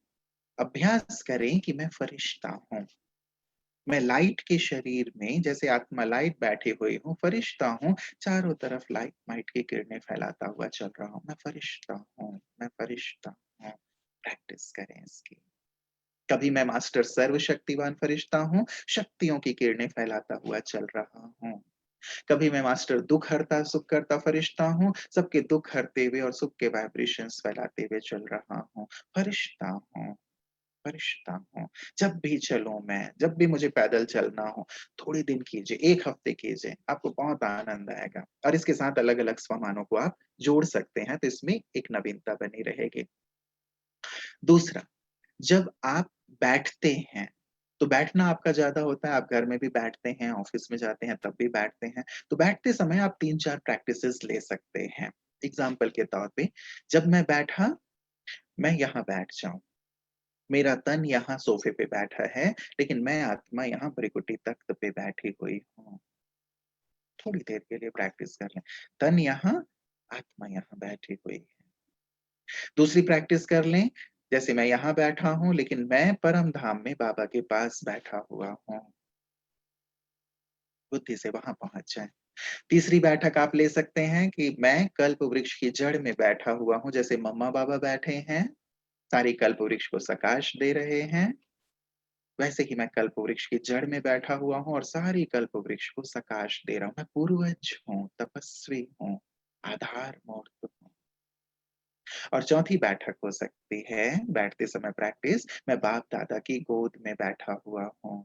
A: अभ्यास करें कि मैं फरिश्ता हूँ। मैं लाइट के शरीर में जैसे आत्मा लाइट बैठी हुई हूँ, फरिश्ता हूँ, चारों तरफ लाइट माइट की किरणें फैलाता हुआ चल रहा हूँ। मैं फरिश्ता हूँ, मैं फरिश्ता हूँ। प्रैक्टिस करें इसकी। कभी मैं मास्टर सर्वशक्तिवान फरिश्ता हूँ, शक्तियों की किरणें फैलाता हुआ चल रहा हूँ। कभी मैं मास्टर दुःख हरता, सुख करता फरिश्ता हूँ, सबके दुःख हरते हुए और सुख के वाइब्रेशंस फैलाते हुए चल रहा हूँ। फरिश्ता हूँ, फरिश्ता हूँ। जब भी चलूँ मैं, जब भी मुझे पैदल चलना हो, थोड़े दिन कीजिए, 1 हफ्ते कीजिए, आपको बहुत आनंद आएगा और इसके साथ अलग-अलग स्वमानों को आप जोड़ सकते हैं, तो इसमें एक नवीनता बनी रहेगी। दूसरा, जब आप बैठते हैं, तो बैठना आपका ज़्यादा होता है, आप घर में भी बैठते हैं, ऑफ़िस में जाते हैं तब भी बैठते हैं। तो बैठते समय आप 3-4 प्रैक्टिसेज़ ले सकते हैं। एग्ज़ाम्पल के तौर पे, जब मैं बैठा, मैं यहाँ बैठ जाऊँ। मेरा तन यहाँ सोफ़े पे बैठा है, लेकिन मैं आत्मा यहाँ भृकुटी तख्त पे बैठी हुई हूँ। थोड़ी देर के लिए प्रैक्टिस कर लें। तन यहाँ, आत्मा यहाँ बैठी हुई है। दूसरी प्रैक्टिस कर लें, जैसे मैं यहाँ बैठा हूँ, लेकिन मैं परम धाम में बाबा के पास बैठा हुआ हूँ। बुद्धि से वहाँ पहुँच जाएँ। तीसरी बैठक आप ले सकते हैं कि मैं कल्प वृक्ष की जड़ में बैठा हुआ हूँ, जैसे मम्मा बाबा बैठे हैं, सारे कल्प वृक्ष को प्रकाश दे रहे हैं, वैसे ही मैं कल्प वृक्ष की जड़ में बैठा हुआ हूँ और सारी कल्प वृक्ष को प्रकाश दे रहा हूँ। मैं पूर्वज हूँ, तपस्वी हूँ, आधार मूर्त हूँ। और चौथी बैठक हो सकती है, बैठते समय प्रैक्टिस, मैं बाप-दादा की गोद में बैठा हुआ हूँ।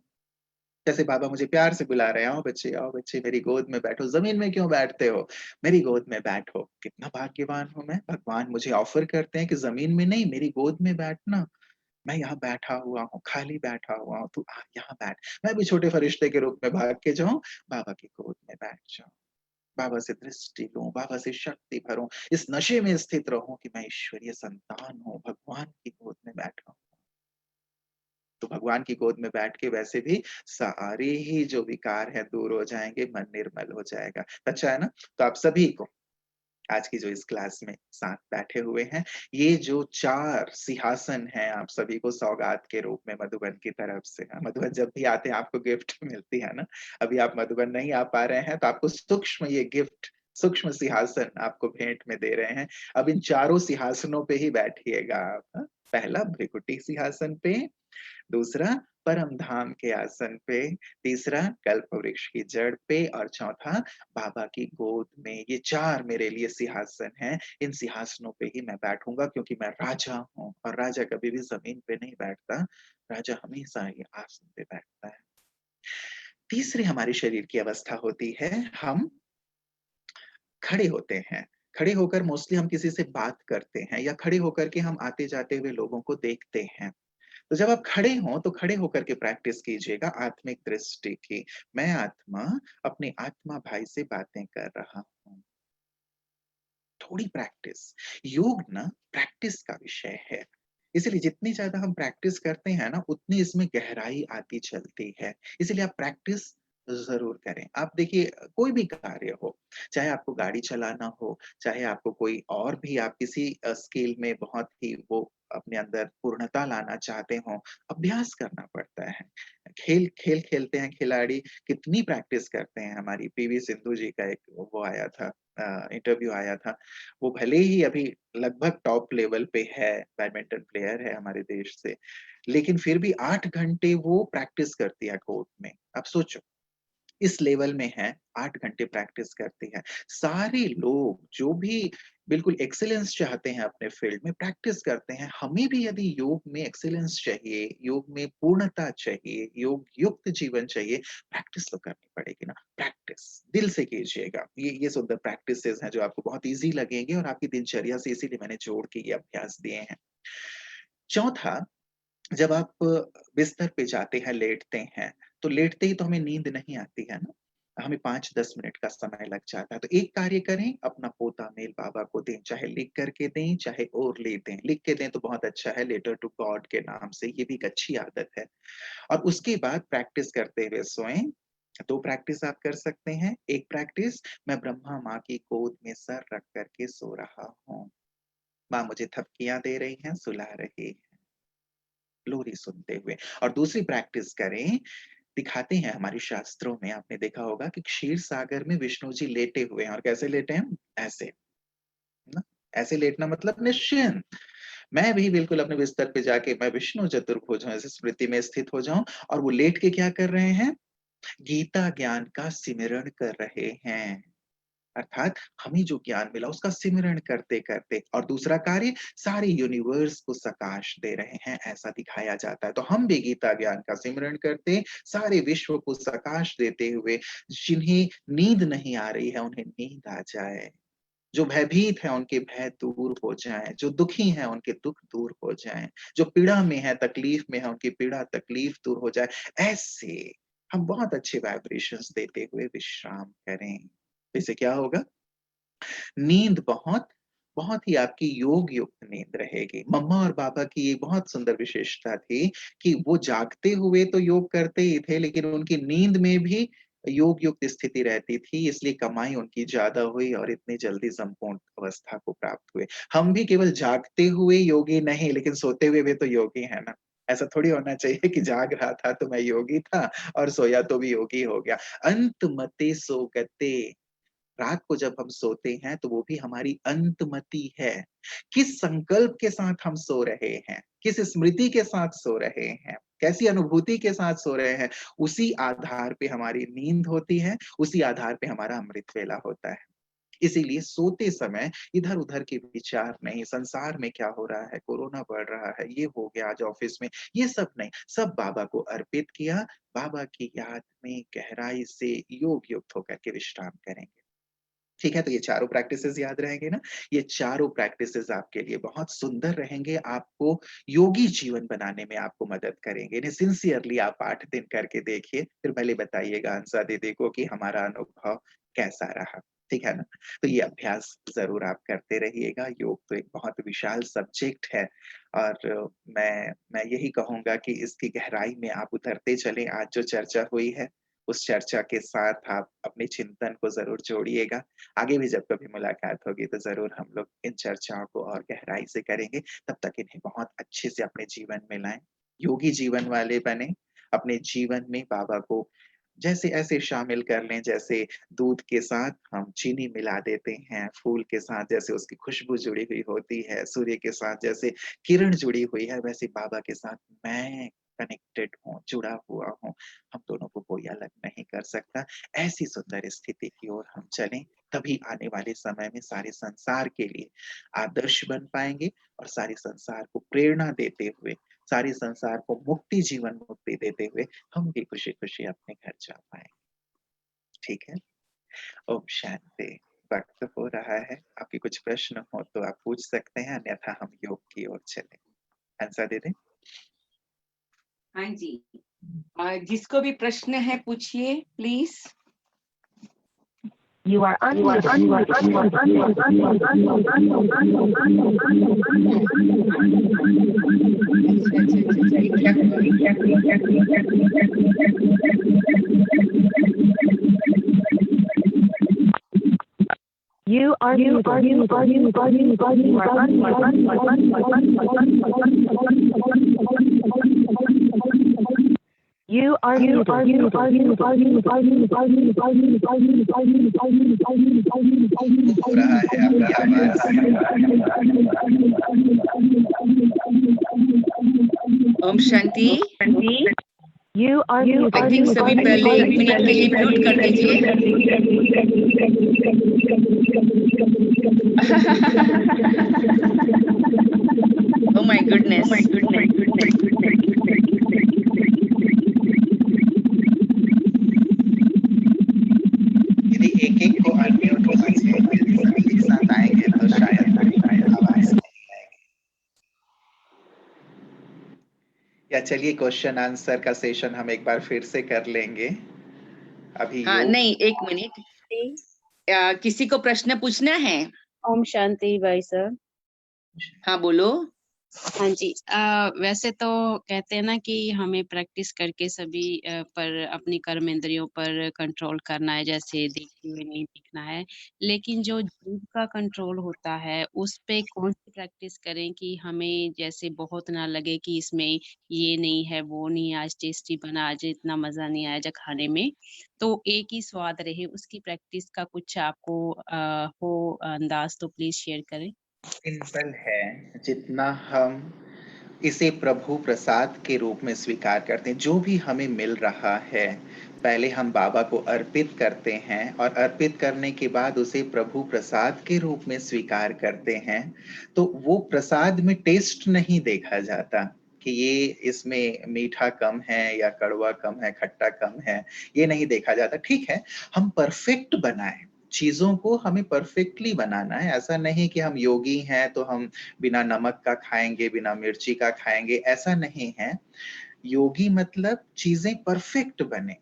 A: जैसे बाबा मुझे प्यार से बुला रहे हैं, आओ बच्चे मेरी गोद में बैठो, ज़मीन में क्यों बैठते हो? मेरी गोद में बैठो। कितना भाग्यवान हूँ मैं, भगवान मुझे ऑफ़र करते हैं कि ज़मीन में नहीं, मेरी गोद में बैठना। मैं यहाँ बैठा हुआ हूँ, खाली बैठा हुआ हूँ, तू यहाँ बैठ। मैं भी छोटे फरिश्ते के रूप में भाग के जाऊँ, बाबा की गोद में बैठ जाऊँ। बाबा से दृष्टि लूँ, बाबा से शक्ति भरूँ, इस नशे में स्थित रहूँ कि मैं ईश्वरीय संतान हूँ, भगवान की गोद में बैठा हूँ। तो भगवान की गोद में बैठ के वैसे भी सारे ही जो विकार हैं दूर हो जाएँगे, मन निर्मल हो जाएगा। अच्छा है ना? तो आप सभी को आज की जो इस क्लास में साथ बैठे हुए हैं, ये जो 4 सिंहासन हैं, आप सभी को सौगात के रूप में मधुबन की तरफ से मधुबन जब भी आते हैं आपको गिफ्ट मिलती है ना? अभी आप मधुबन नहीं आ पा रहे हैं, तो आपको सूक्ष्म ये गिफ्ट, सूक्ष्म सिंहासन आपको भेंट में दे रहे हैं। अब इन चारों सिंहासनों पे ही बैठिएगा आप, हाँ? पहला भृकुटी सिंहासन पे, दूसरा परम धाम के आसन पे, तीसरा कल्प वृक्ष की जड़ पे और चौथा बाबा की गोद में। ये 4 मेरे लिए सिंहासन हैं। इन सिंहासनों पे ही मैं बैठूँगा क्योंकि मैं राजा हूँ और राजा कभी भी ज़मीन पे नहीं बैठता, राजा हमेशा ही आसन पे बैठता है। तीसरी हमारे शरीर की अवस्था होती है, हम खड़े होते हैं। खड़े होकर मोस्टली हम किसी से बात करते हैं या खड़े होकर के हम आते-जाते हुए लोगों को देखते हैं। तो जब आप खड़े हों, तो खड़े होकर के प्रैक्टिस कीजिएगा आत्मिक दृष्टि की। मैं आत्मा अपने आत्मा भाई से बातें कर रहा हूँ। थोड़ी प्रैक्टिस। योग ना प्रैक्टिस का विषय है। इसीलिए जितनी ज़्यादा हम प्रैक्टिस करते हैं ना, उतनी इसमें गहराई आती चलती है। इसीलिए आप प्रैक्टिस ज़रूर करें। आप देखिए कोई भी कार्य हो, चाहे आपको गाड़ी चलाना हो, चाहे आपको कोई और भी आप किसी स्किल में बहुत ही वो अपने अंदर पूर्णता लाना चाहते हों, अभ्यास करना पड़ता है। खेल खेलते हैं खिलाड़ी, कितनी प्रैक्टिस करते हैं। हमारी पीवी सिंधु जी का एक वो आया था इंटरव्यू आया था। वो भले ही अभी लगभग टॉप लेवल पे है, बैडमिंटन प्लेयर है हमारे देश से, लेकिन फिर भी 8 घंटे वो प्रैक्टिस करती है कोर्ट में। अब सोचो इस लेवल में है, 8 घंटे प्रैक्टिस करती है। सारे लोग जो भी बिल्कुल एक्सीलेंस चाहते हैं अपने फील्ड में प्रैक्टिस करते हैं। हमें भी यदि योग में एक्सीलेंस चाहिए, योग में पूर्णता चाहिए, योग युक्त जीवन चाहिए, प्रैक्टिस तो करनी पड़ेगी ना। प्रैक्टिस, दिल से कीजिएगा। ये सुंदर प्रैक्टिसेज़ हैं जो आपको बहुत ईज़ी लगेंगे और आपकी दिनचर्या से इसीलिए मैंने जोड़ के ये अभ्यास दिए हैं। चौथा जब आप बिस्तर पे जाते हैं, लेटते हैं, तो लेटते ही तो हमें नींद नहीं आती है ना? हमें 5-10 मिनट का समय लग जाता है। तो एक कार्य करें, अपना पोता मेल बाबा को दें, चाहे लिख कर के दें, चाहे ओरली दें। लिख के दें तो बहुत अच्छा है, लेटर टू गॉड के नाम से, ये भी एक अच्छी आदत है। और उसके बाद प्रैक्टिस करते हुए सोएँ। 2 प्रैक्टिस आप कर सकते हैं। एक प्रैक्टिस, मैं ब्रह्मा माँ की गोद में सर रख कर के सो रहा हूँ। माँ मुझे थपकियाँ दे रही हैं, सुला रही हैं, लोरी सुनते हुए। और दूसरी प्रैक्टिस करें, दिखाते हैं हमारे शास्त्रों में, आपने देखा होगा कि क्षीर सागर में विष्णु जी लेटे हुए हैं, और कैसे लेटे हैं? ऐसे, है ना? ऐसे लेटना मतलब निश्चिंत। मैं भी बिल्कुल अपने बिस्तर पे जाके मैं विष्णु चतुर्भुज हूँ, ऐसे स्मृति में स्थित हो जाऊँ, और वो लेट के क्या कर रहे हैं? गीता ज्ञान का सिमरण कर रहे हैं। अर्थात हमें जो ज्ञान मिला उसका सिमरण करते-करते, और दूसरा कार्य, सारे यूनिवर्स को प्रकाश दे रहे हैं, ऐसा दिखाया जाता है। तो हम भी गीता ज्ञान का सिमरण करते, सारे विश्व को प्रकाश देते हुए, जिन्हें नींद नहीं आ रही है उन्हें नींद आ जाए। जो भयभीत हैं उनके भय दूर हो जाएँ, जो दुखी हैं उनके दुःख दूर हो जाएँ, जो पीड़ा में हैं, तकलीफ में हैं, उनकी पीड़ा तकलीफ दूर हो जाए। ऐसे हम बहुत अच्छे वाइब्रेशंस देते हुए विश्राम करें। इससे क्या होगा? नींद बहुत, बहुत ही आपकी योग युक्त नींद रहेगी। मम्मा और पापा की ये बहुत सुंदर विशेषता थी कि वो जागते हुए तो योग करते ही थे, लेकिन उनकी नींद में भी योग युक्त स्थिति रहती थी, इसलिए कमाई उनकी ज़्यादा हुई और इतनी जल्दी संपूर्ण अवस्था को प्राप्त हुए। हम भी केवल जागते हुए योगी नहीं, लेकिन सोते हुए भी तो योगी हैं ना। ऐसा थोड़ी होना चाहिए कि जाग रहा था तो मैं योगी था और सोया तो भी योगी हो गया। अंतमते सोगते, रात को जब हम सोते हैं तो वो भी हमारी अंतमति है। किस संकल्प के साथ हम सो रहे हैं, किस स्मृति के साथ सो रहे हैं, कैसी अनुभूति के साथ सो रहे हैं, उसी आधार पे हमारी नींद होती है, उसी आधार पे हमारा अमृत वेला होता है। इसीलिए सोते समय इधर-उधर के विचार नहीं, संसार में क्या हो रहा है, कोरोना बढ़ रहा है, ये हो गया आज ऑफिस में, ये सब नहीं, सब बाबा को अर्पित किया, बाबा की याद में गहराई से योग युक्त होकर के विश्राम करेंगे। ठीक है, तो ये चारों प्रैक्टिसेज़ याद रहेंगे ना? ये चारों प्रैक्टिसेज़ आपके लिए बहुत सुंदर रहेंगे, आपको योगी जीवन बनाने में आपको मदद करेंगे। इन्हें सिंसियरली आप 8 दिन करके देखिए, फिर भले बताइएगा हंसा दीदी को कि हमारा अनुभव कैसा रहा। ठीक है ना? तो ये अभ्यास ज़रूर आप करते रहिएगा। योग तो एक बहुत विशाल सब्जेक्ट है, और मैं यही कहूँगा कि इसकी गहराई में आप उतरते चलें। आज जो चर्चा हुई है, उस चर्चा के साथ आप अपने चिंतन को ज़रूर जोड़िएगा। आगे भी जब कभी मुलाकात होगी तो ज़रूर हम लोग इन चर्चाओं को और गहराई से करेंगे। तब तक इन्हें बहुत अच्छे से अपने जीवन में लाएँ, योगी जीवन वाले बनें, अपने जीवन में बाबा को जैसे ऐसे शामिल कर लें, जैसे दूध के साथ हम चीनी मिला देते हैं, फूल के साथ जैसे उसकी खुशबू जुड़ी हुई होती है, सूर्य के साथ जैसे किरण जुड़ी हुई है, वैसे बाबा के साथ मैं कनेक्टेड हूँ, जुड़ा हुआ हूँ। हम दोनों को कोई अलग नहीं कर सकता। ऐसी सुंदर स्थिति की ओर हम चलें, तभी आने वाले समय में सारे संसार के लिए आदर्श बन पाएँगे, और सारे संसार को प्रेरणा देते हुए, सारे संसार को मुक्ति, जीवन मुक्ति देते हुए हम भी खुशी-खुशी अपने घर जा पाएँ। ठीक है? ओम शांति। वक़्त हो रहा है, आपके कुछ प्रश्न हो तो आप पूछ सकते हैं, अन्यथा हम योग की ओर चलें। हंसा दीदी?
B: हाँ जी। जिसको भी प्रश्न है पूछिए please.
C: You are unmuted. You are
B: अच्छा, ये क्या हुआ?
C: You are You are muted.
A: हो रहा है आपकी आवाज़।
B: Om Shanti.
C: You are muted.
B: I think सभी पहले 1 मिनट के लिए म्यूट कर दीजिए। Oh my goodness.
A: यदि एक-एक को अनम्यूट कीजिए, यदि सभी एक साथ आएँगे तो शायद आवाज़ नहीं आएगी। या चलिए क्वेश्चन आंसर का सेशन हम एक बार फिर से कर लेंगे। अभी
B: हाँ,
A: योग
B: नहीं, 1 मिनट। किसी को प्रश्न पूछना है?
D: ओम शांति भाई सर।
B: हाँ, बोलो।
D: हाँ जी। वैसे तो कहते हैं ना कि हमें प्रैक्टिस करके सभी पर अपनी कर्म इंद्रियों पर कंट्रोल करना है, जैसे देखते हुए नहीं दिखना है। लेकिन जो जीभ का कंट्रोल होता है, उस पे कौन सी प्रैक्टिस करें कि हमें जैसे बहुत ना लगे कि इसमें ये नहीं है, वो नहीं है, आज टेस्टी बना, आज इतना मज़ा नहीं आया जा खाने में। तो एक ही स्वाद रहे, उसकी प्रैक्टिस का कुछ आपको हो अंदाज़ तो प्लीज़ शेयर करें?
A: सिंपल है। जितना हम इसे प्रभु प्रसाद के रूप में स्वीकार करते हैं, जो भी हमें मिल रहा है, पहले हम बाबा को अर्पित करते हैं और अर्पित करने के बाद उसे प्रभु प्रसाद के रूप में स्वीकार करते हैं, तो वो प्रसाद में टेस्ट नहीं देखा जाता कि ये इसमें मीठा कम है या कड़वा कम है, खट्टा कम है, ये नहीं देखा जाता। ठीक है, हम परफेक्ट बनाएं, चीजों को हमें परफेक्टली बनाना है। ऐसा नहीं कि हम योगी हैं तो हम बिना नमक का खाएंगे, बिना मिर्ची का खाएंगे, ऐसा नहीं है। योगी मतलब चीजें परफेक्ट बने।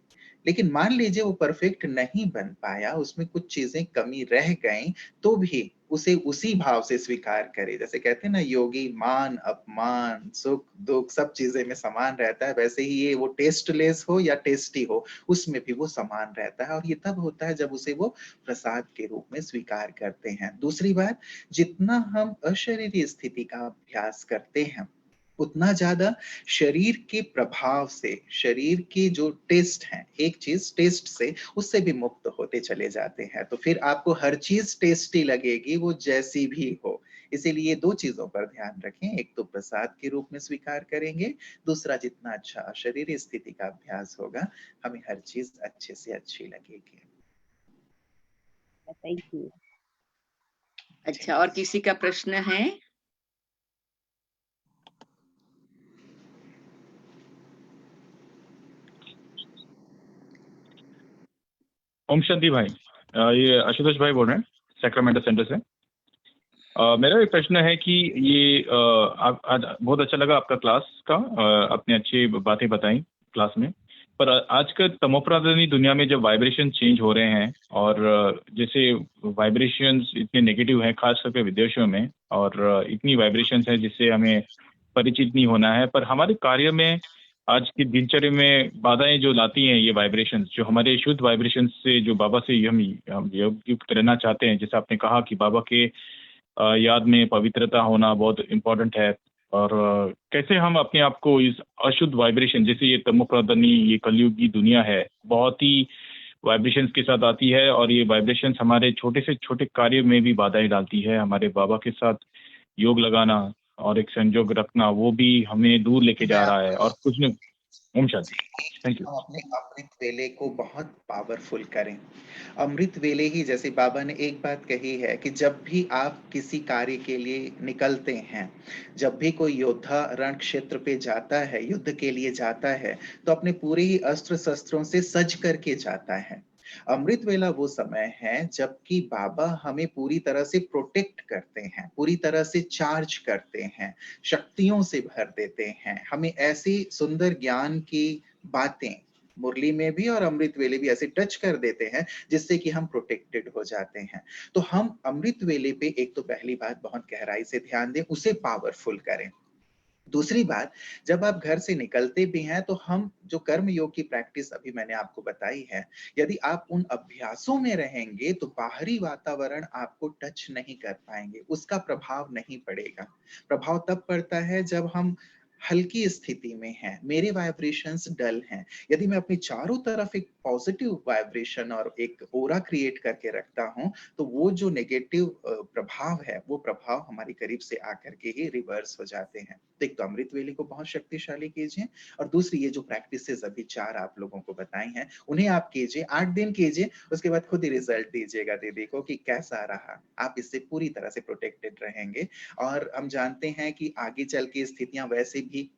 A: लेकिन मान लीजिए वो परफेक्ट नहीं बन पाया, उसमें कुछ चीजें कमी रह गई, तो भी उसे उसी भाव से स्वीकार करे। जैसे कहते हैं ना, योगी मान अपमान सुख दुख सब चीजें में समान रहता है, वैसे ही ये वो टेस्टलेस हो या टेस्टी हो, उसमें भी वो समान रहता है। और ये तब होता है जब उसे वो प्रसाद के रूप में स्वीकार करते हैं। दूसरी बात, जितना हम अशरीरी स्थिति का अभ्यास करते हैं, उतना ज्यादा शरीर के प्रभाव से, शरीर की जो टेस्ट है, एक चीज टेस्ट से उससे भी मुक्त होते चले जाते हैं। तो फिर आपको हर चीज टेस्टी लगेगी, वो जैसी भी हो। इसीलिए दो चीजों पर ध्यान रखें, एक तो प्रसाद के रूप में स्वीकार करेंगे, दूसरा जितना अच्छा शरीर स्थिति का अभ्यास होगा, हमें हर चीज अच्छे से अच्छी लगेगी।
D: Thank you.
B: अच्छा, और किसी का प्रश्न है?
E: ओम शांति भाई, ये आशुतोष भाई बोल रहे हैं सैक्रामेंटो सेंटर से। मेरा एक प्रश्न है कि ये आज बहुत अच्छा लगा आपका क्लास का, अपनी अच्छी बातें बताई क्लास में। पर आज का तमोप्रधानी दुनिया में जब वाइब्रेशन चेंज हो रहे हैं और जैसे वाइब्रेशंस इतने नेगेटिव हैं खास करके विदेशों में, और इतनी वाइब्रेशंस हैं जिससे हमें परिचित नहीं होना है, पर हमारे कार्य में आज की दिनचर्या में बाधाएं जो लाती हैं ये वाइब्रेशंस, जो हमारे शुद्ध वाइब्रेशंस से जो बाबा से हम योग युक्त रहना चाहते हैं, जैसे आपने कहा कि बाबा के याद में पवित्रता होना बहुत इम्पोर्टेंट है। और कैसे हम अपने आप को इस अशुद्ध वाइब्रेशन, जैसे ये तमोप्रधानी ये कलयुग की दुनिया है, बहुत ही वाइब्रेशंस के साथ आती है, और ये वाइब्रेशंस हमारे छोटे से छोटे कार्य में भी बाधाएं डालती है। हमारे बाबा के साथ योग लगाना और एक संजोग रखना, वो भी हमें दूर लेके
A: मैं
E: जा रहा है।
A: आपको
E: और कुछ नहीं। ओम शांति। Thank you.
A: हम अपने अमृत वेले को बहुत पावरफुल करें। अमृत वेले ही, जैसे बाबा ने एक बात कही है कि जब भी आप किसी कार्य के लिए निकलते हैं, जब भी कोई योद्धा रण क्षेत्र पे जाता है, युद्ध के लिए जाता है, तो अपने पूरे ही अस्त्र शस्त्रों से सज करके जाता है। अमृत वेला वो समय है जबकि बाबा हमें पूरी तरह से प्रोटेक्ट करते हैं, पूरी तरह से चार्ज करते हैं, शक्तियों से भर देते हैं। हमें ऐसी सुंदर ज्ञान की बातें मुरली में भी और अमृत वेले भी ऐसे टच कर देते हैं जिससे कि हम प्रोटेक्टेड हो जाते हैं। तो हम अमृत वेले पे एक तो पहली बात बहुत गहराई से ध्यान दें, उसे पावरफुल करें। दूसरी बात, जब आप घर से निकलते भी हैं तो हम जो कर्म योग की प्रैक्टिस अभी मैंने आपको बताई है, यदि आप उन अभ्यासों में रहेंगे तो बाहरी वातावरण आपको टच नहीं कर पाएंगे, उसका प्रभाव नहीं पड़ेगा। प्रभाव तब पड़ता है जब हम हल्की स्थिति में हैं, मेरे वाइब्रेशंस डल हैं। यदि मैं अपनी चारों तरफ एक पॉजिटिव वाइब्रेशन और एक ओरा क्रिएट करके रखता हूं, तो वो जो नेगेटिव प्रभाव है, वो प्रभाव हमारे करीब से आकर के ही रिवर्स हो जाते हैं। तो एक तो अमृत वेले को बहुत शक्तिशाली कीजिए, और दूसरी ये जो प्रैक्टिसेस अभी 4 आप लोगों को बताई हैं, उन्हें आप कीजिए, 8 दिन कीजिए, उसके बाद खुद ही रिजल्ट दीजिएगा दीदी को कि कैसा रहा। आप इससे पूरी तरह से प्रोटेक्टेड रहेंगे। और हम जानते हैं कि आगे चल के स्थितियां वैसे भी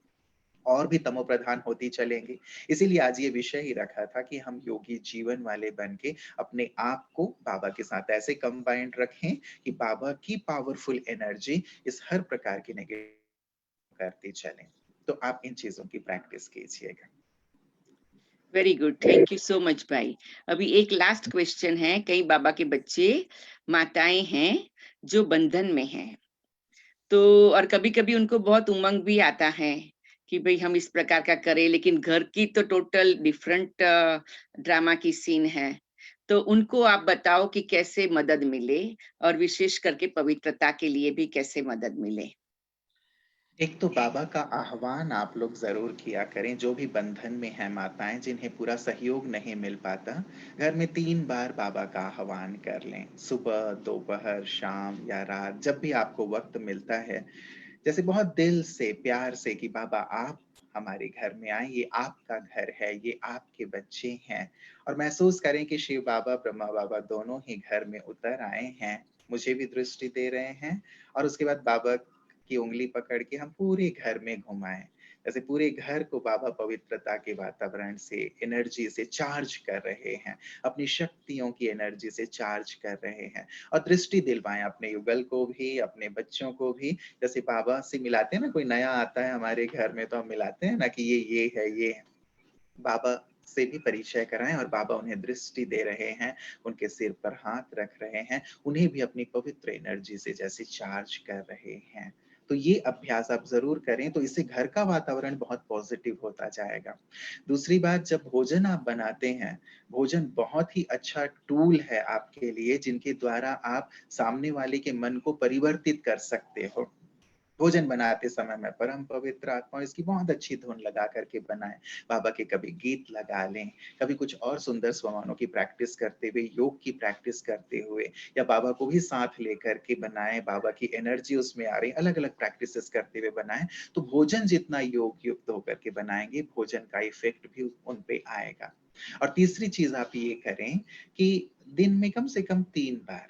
A: और भी तमोप्रधान होती चलेंगी। इसीलिए आज ये विषय ही रखा था कि हम योगी जीवन वाले बन के अपने आप को बाबा के साथ ऐसे कंबाइंड रखें कि बाबा की पावरफुल एनर्जी इस हर प्रकार की नेगेटिव करती चले। तो आप इन चीजों की प्रैक्टिस कीजिएगा।
B: Very good, thank you so much भाई। अभी एक लास्ट क्वेश्चन है। कई बाबा के बच्चे माताएं हैं जो बंधन में हैं, तो और कभी-कभी उनको बहुत उमंग भी आता है कि भाई हम इस प्रकार का करें, लेकिन घर की तो टोटल डिफरेंट ड्रामा की सीन है। तो उनको आप बताओ कि कैसे मदद मिले, और विशेष करके पवित्रता के लिए भी कैसे मदद मिले।
A: एक तो बाबा का आह्वान आप लोग ज़रूर किया करें, जो भी बंधन में हैं माताएँ, जिन्हें पूरा सहयोग नहीं मिल पाता, घर में 3 बार बाबा का आह्वान कर लें। सुबह, दोपहर, शाम या रात, जब भी आपको वक़्त मिलता है, जैसे बहुत दिल से, प्यार से कि बाबा आप हमारे घर में आएँ, ये आपका घर है, ये आपके बच्चे हैं। और महसूस करें कि शिव बाबा, ब्रह्मा बाबा दोनों ही घर में उतर आए हैं, मुझे भी दृष्टि दे रहे हैं और उसके बाद बाबा की उँगली पकड़ के हम पूरे घर में घुमाएँ। जैसे पूरे घर को बाबा पवित्रता के वातावरण से, एनर्जी से चार्ज कर रहे हैं, अपनी शक्तियों की एनर्जी से चार्ज कर रहे हैं और दृष्टि दिलवाएँ अपने युगल को भी, अपने बच्चों को भी। जैसे बाबा से मिलाते हैं ना, कोई नया आता है हमारे घर में तो हम मिलाते हैं ना कि ये है, ये है। बाबा से भी परिचय कराएँ और बाबा उन्हें दृष्टि दे रहे हैं, उनके सिर पर हाथ रख रहे हैं, उन्हें भी अपनी पवित्र एनर्जी से जैसे चार्ज कर रहे हैं। तो ये अभ्यास आप ज़रूर करें, तो इससे घर का वातावरण बहुत पॉज़िटिव होता जाएगा। दूसरी बात, जब भोजन आप बनाते हैं, भोजन बहुत ही अच्छा टूल है आपके लिए, जिनके द्वारा आप सामने वाले के मन को परिवर्तित कर सकते हो। भोजन बनाते समय मैं परम पवित्र आत्मा हूँ, इसकी बहुत अच्छी धुन लगा करके बनाएँ। बाबा के कभी गीत लगा लें, कभी कुछ और सुंदर स्वमानों की प्रैक्टिस करते हुए, योग की प्रैक्टिस करते हुए या बाबा को भी साथ लेकर के बनाएँ, बाबा की एनर्जी उसमें आ रही है, अलग-अलग प्रैक्टिसेस करते हुए बनाएँ, तो भोजन जितना योग युक्त होकर के बनाएँगे, भोजन का इफ़ेक्ट भी उन पे आएगा। और तीसरी चीज़ आप ये करें कि दिन में कम से कम 3 बार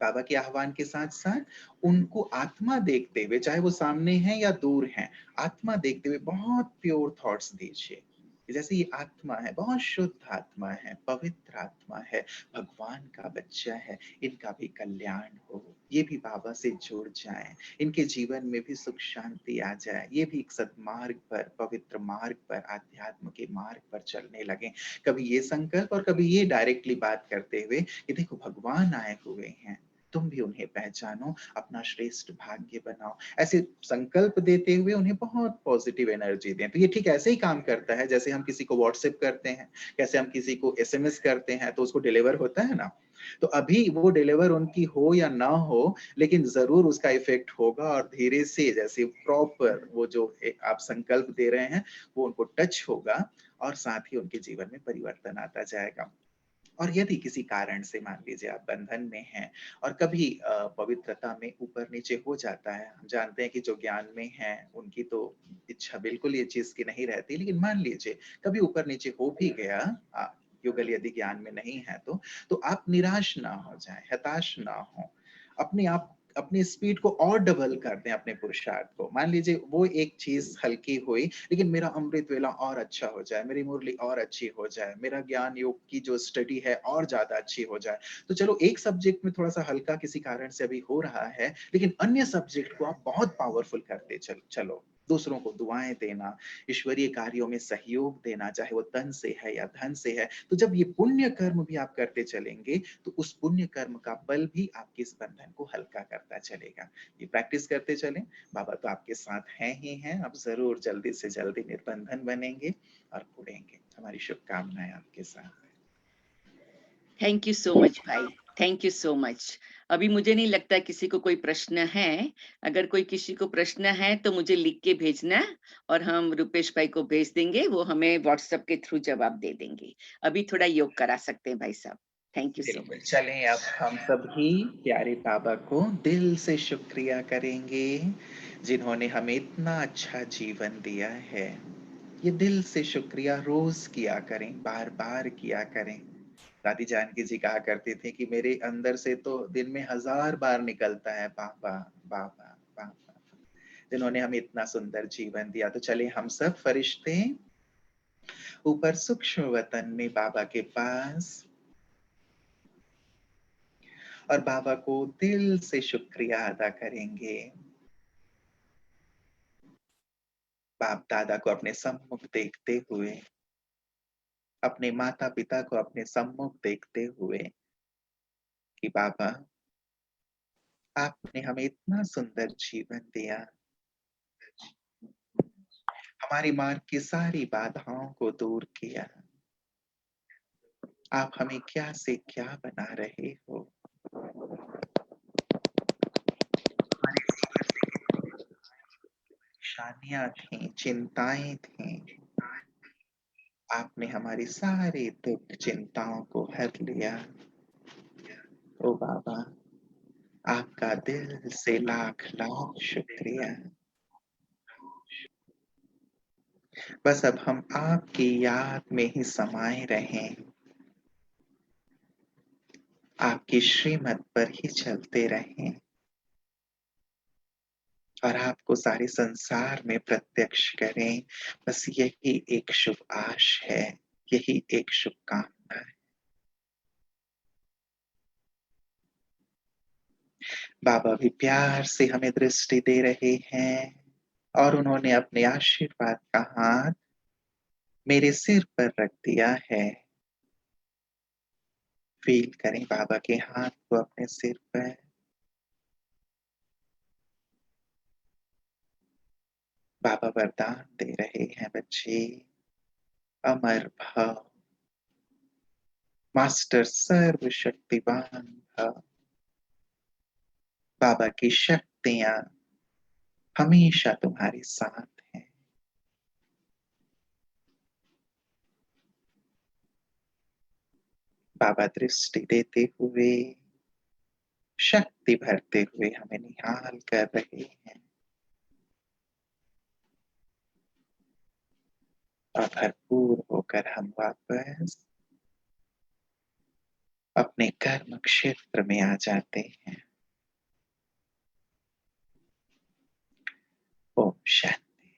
A: बाबा के आह्वान के साथ-साथ उनको आत्मा देखते हुए, चाहे वो सामने हैं या दूर हैं, आत्मा देखते हुए बहुत प्योर थॉट्स दीजिए। जैसे ये आत्मा है, बहुत शुद्ध आत्मा है, पवित्र आत्मा है, भगवान का बच्चा है, इनका भी कल्याण हो, ये भी बाबा से जुड़ जाएँ, इनके जीवन में भी सुख शांति आ जाए, ये भी एक सद्मार्ग पर, पवित्र मार्ग पर, आध्यात्म के मार्ग पर चलने लगें। कभी ये संकल्प और कभी ये डायरेक्टली बात करते हुए कि देखो भगवान आए हुए हैं, तुम भी उन्हें पहचानो, अपना श्रेष्ठ भाग्य बनाओ। ऐसे संकल्प देते हुए उन्हें बहुत पॉजिटिव एनर्जी दें। तो ये ठीक ऐसे ही काम करता है जैसे हम किसी को व्हाट्सएप करते हैं, कैसे हम किसी को एसएमएस करते हैं तो उसको डिलीवर होता है ना। तो अभी वो डिलीवर उनकी हो या ना हो, लेकिन ज़रूर उसका इफ़ेक्ट होगा और धीरे से जैसे प्रॉपर वो जो आप संकल्प दे रहे हैं, वो उनको टच होगा और साथ ही उनके जीवन में परिवर्तन आता जाएगा। और यदि किसी कारण से मान लीजिए आप बंधन में हैं और कभी पवित्रता में ऊपर-नीचे हो जाता है, हम जानते हैं कि जो ज्ञान में हैं, उनकी तो इच्छा बिल्कुल ये चीज़ की नहीं रहती, लेकिन मान लीजिए कभी ऊपर-नीचे हो भी गया युगल यदि ज्ञान में नहीं है तो आप निराश ना हो जाएँ, हताश ना हों। अपने आप अपनी स्पीड को और डबल कर दें अपने पुरुषार्थ को। मान लीजिए वो एक चीज़ हल्की हुई, लेकिन मेरा अमृत वेला और अच्छा हो जाए, मेरी मुरली और अच्छी हो जाए, मेरा ज्ञान योग की जो स्टडी है और ज़्यादा अच्छी हो जाए। तो चलो एक सब्जेक्ट में थोड़ा-सा हल्का किसी कारण से अभी हो रहा है, लेकिन अन्य सब्जेक्ट को आप बहुत पावरफुल करते चलो। दूसरों को दुआएँ देना, ईश्वरीय कार्यों में सहयोग देना, चाहे वो तन से है या धन से है। तो जब ये पुण्य कर्म भी आप करते चलेंगे, तो उस पुण्य कर्म का बल भी आपके इस बंधन को हल्का करता चलेगा। ये प्रैक्टिस करते चलें, बाबा तो आपके साथ हैं ही हैं, आप ज़रूर जल्दी से जल्दी निर्बंधन बनेंगे और उड़ेंगे। हमारी शुभकामनाएँ आपके साथ हैं।
B: थैंक यू सो मच भाई, थैंक यू सो मच। अभी मुझे नहीं लगता किसी को कोई प्रश्न है। अगर कोई किसी को प्रश्न है तो मुझे लिख के भेजना, और हम रुपेश भाई को भेज देंगे, वो हमें व्हाट्सएप के थ्रू जवाब दे देंगे। अभी थोड़ा योग करा सकते हैं भाई साहब। थैंक यू सो
A: बिल्कुल,
B: मच।
A: चलें अब हम सभी प्यारे बाबा को दिल से शुक्रिया करेंगे, जिन्होंने हमें इतना अच्छा जीवन दिया है। ये दिल से शुक्रिया रोज़ किया करें, बार-बार किया करें। दादी जानकी जी कहा करती थी कि मेरे अंदर से तो दिन में 1000 बार निकलता है बाबा, बाबा, बाबा, जिन्होंने हमें इतना सुंदर जीवन दिया। तो चलिए हम सब फरिश्ते ऊपर सूक्ष्म वतन में बाबा के पास और बाबा को दिल से शुक्रिया अदा करेंगे। बाप दादा को अपने सम्मुख देखते हुए अपने माता-पिता को अपने सम्मुख देखते हुए कि बाबा, आपने हमें इतना सुंदर जीवन दिया, हमारी मार्ग की सारी बाधाओं को दूर किया। आप हमें क्या से क्या बना रहे हो। हमारे जीवन में कितनी परेशानियाँ थीं, चिंताएँ थीं, आपने हमारी सारी दुःख चिंताओं को हर लिया। ओ बाबा, आपका दिल से लाख-लाख शुक्रिया। बस अब हम आपकी याद में ही समाये रहें, आपकी श्रीमत पर ही चलते रहें और आपको सारे संसार में प्रत्यक्ष करें। बस यही एक शुभ आश है, यही एक शुभकामना है। बाबा भी प्यार से हमें दृष्टि दे रहे हैं और उन्होंने अपने आशीर्वाद का हाथ मेरे सिर पर रख दिया है। फ़ील करें बाबा के हाथ को अपने सिर पर। बाबा वरदान दे रहे हैं, बच्चे, अमर भव, मास्टर सर्वशक्तिवान भव। बाबा की शक्तियाँ हमेशा तुम्हारे साथ हैं। बाबा दृष्टि देते हुए, शक्ति भरते हुए हमें निहाल कर रहे हैं और भरपूर होकर हम वापस अपने कर्म क्षेत्र में आ जाते हैं। ओम शांति।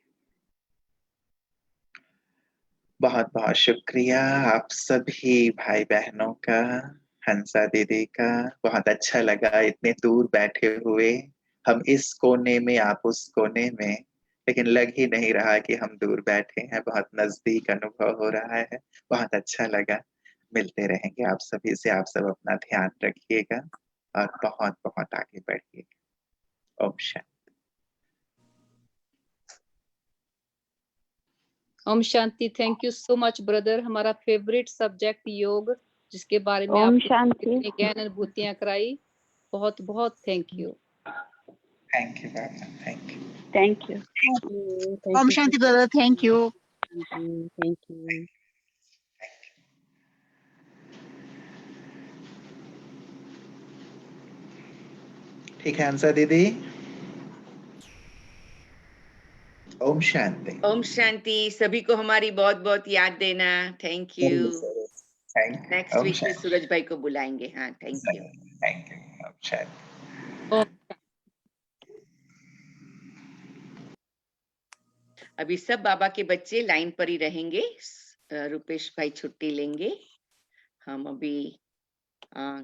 A: बहुत-बहुत शुक्रिया आप सभी भाई-बहनों का, हंसा दीदी का। बहुत अच्छा लगा इतने दूर बैठे हुए, हम इस कोने में, आप उस कोने में, लेकिन लग ही नहीं रहा कि हम दूर बैठे हैं, बहुत नज़दीक अनुभव हो रहा है। बहुत अच्छा लगा। मिलते रहेंगे आप सभी से, आप सब अपना ध्यान रखिएगा और बहुत-बहुत आगे बढ़िएगा। ओम शांति।
F: ओम शांति। Thank you so much brother. हमारा फेवरेट सब्जेक्ट योग, जिसके बारे में
C: ओम
F: आपने
C: शांति।
F: इतनी ज्ञान अनुभूतियां कराई, बहुत बहुत thank you.
A: Thank you Baba, thank you.
C: Thank you.
D: Om Shanti brother, thank you.
C: Thank you.
A: ठीक है हंसा दीदी। ओम शांति।
B: ओम शांति। सभी को हमारी बहुत-बहुत याद देना। Thank you.
A: Thank you.
B: Next
A: ओम
B: वीक में
A: शांति।
B: सूरज भाई को बुलाएंगे। हाँ, थैंक यू।
A: Thank you. ओम शांति।
B: अभी सब बाबा के बच्चे लाइन पर ही रहेंगे। रुपेश भाई छुट्टी लेंगे। हम अभी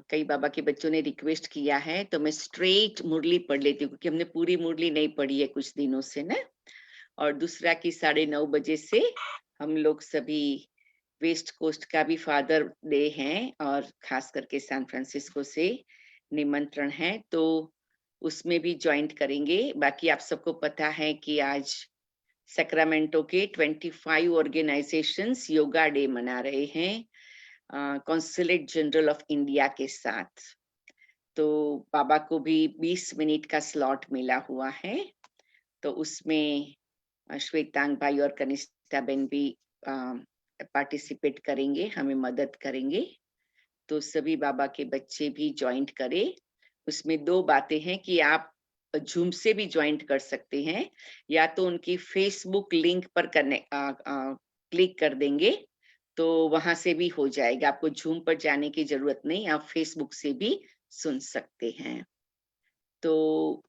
B: कई बाबा के बच्चों ने रिक्वेस्ट किया है, तो मैं स्ट्रेट मुरली पढ़ लेती हूँ, क्योंकि हमने पूरी मुरली नहीं पढ़ी है कुछ दिनों से ना। और दूसरा कि 9:30 बजे से हम लोग सभी वेस्ट कोस्ट का भी फादर डे है और खास करके सैन फ्रांसिस्को से निमंत्रण है, तो उसमें भी ज्वाइन करेंगे। बाकी आप सबको पता है कि आज सैक्रामेंटो के 25 ऑर्गेनाइजेशंस योगा डे मना रहे हैं कॉन्सुलेट जनरल ऑफ इंडिया के साथ। तो बाबा को भी 20 मिनट का स्लॉट मिला हुआ है, तो उसमें श्वेतांग भाई और कनिष्ठा बहन भी पार्टिसिपेट करेंगे, हमें मदद करेंगे। तो सभी बाबा के बच्चे भी ज्वाइंट करें। उसमें 2 बातें हैं कि आप जूम से भी ज्वाइंट कर सकते हैं, या तो उनकी फेसबुक लिंक पर क्लिक कर देंगे तो वहां से भी हो जाएगा। आपको जूम पर जाने की जरूरत नहीं, आप फेसबुक से भी सुन सकते हैं। तो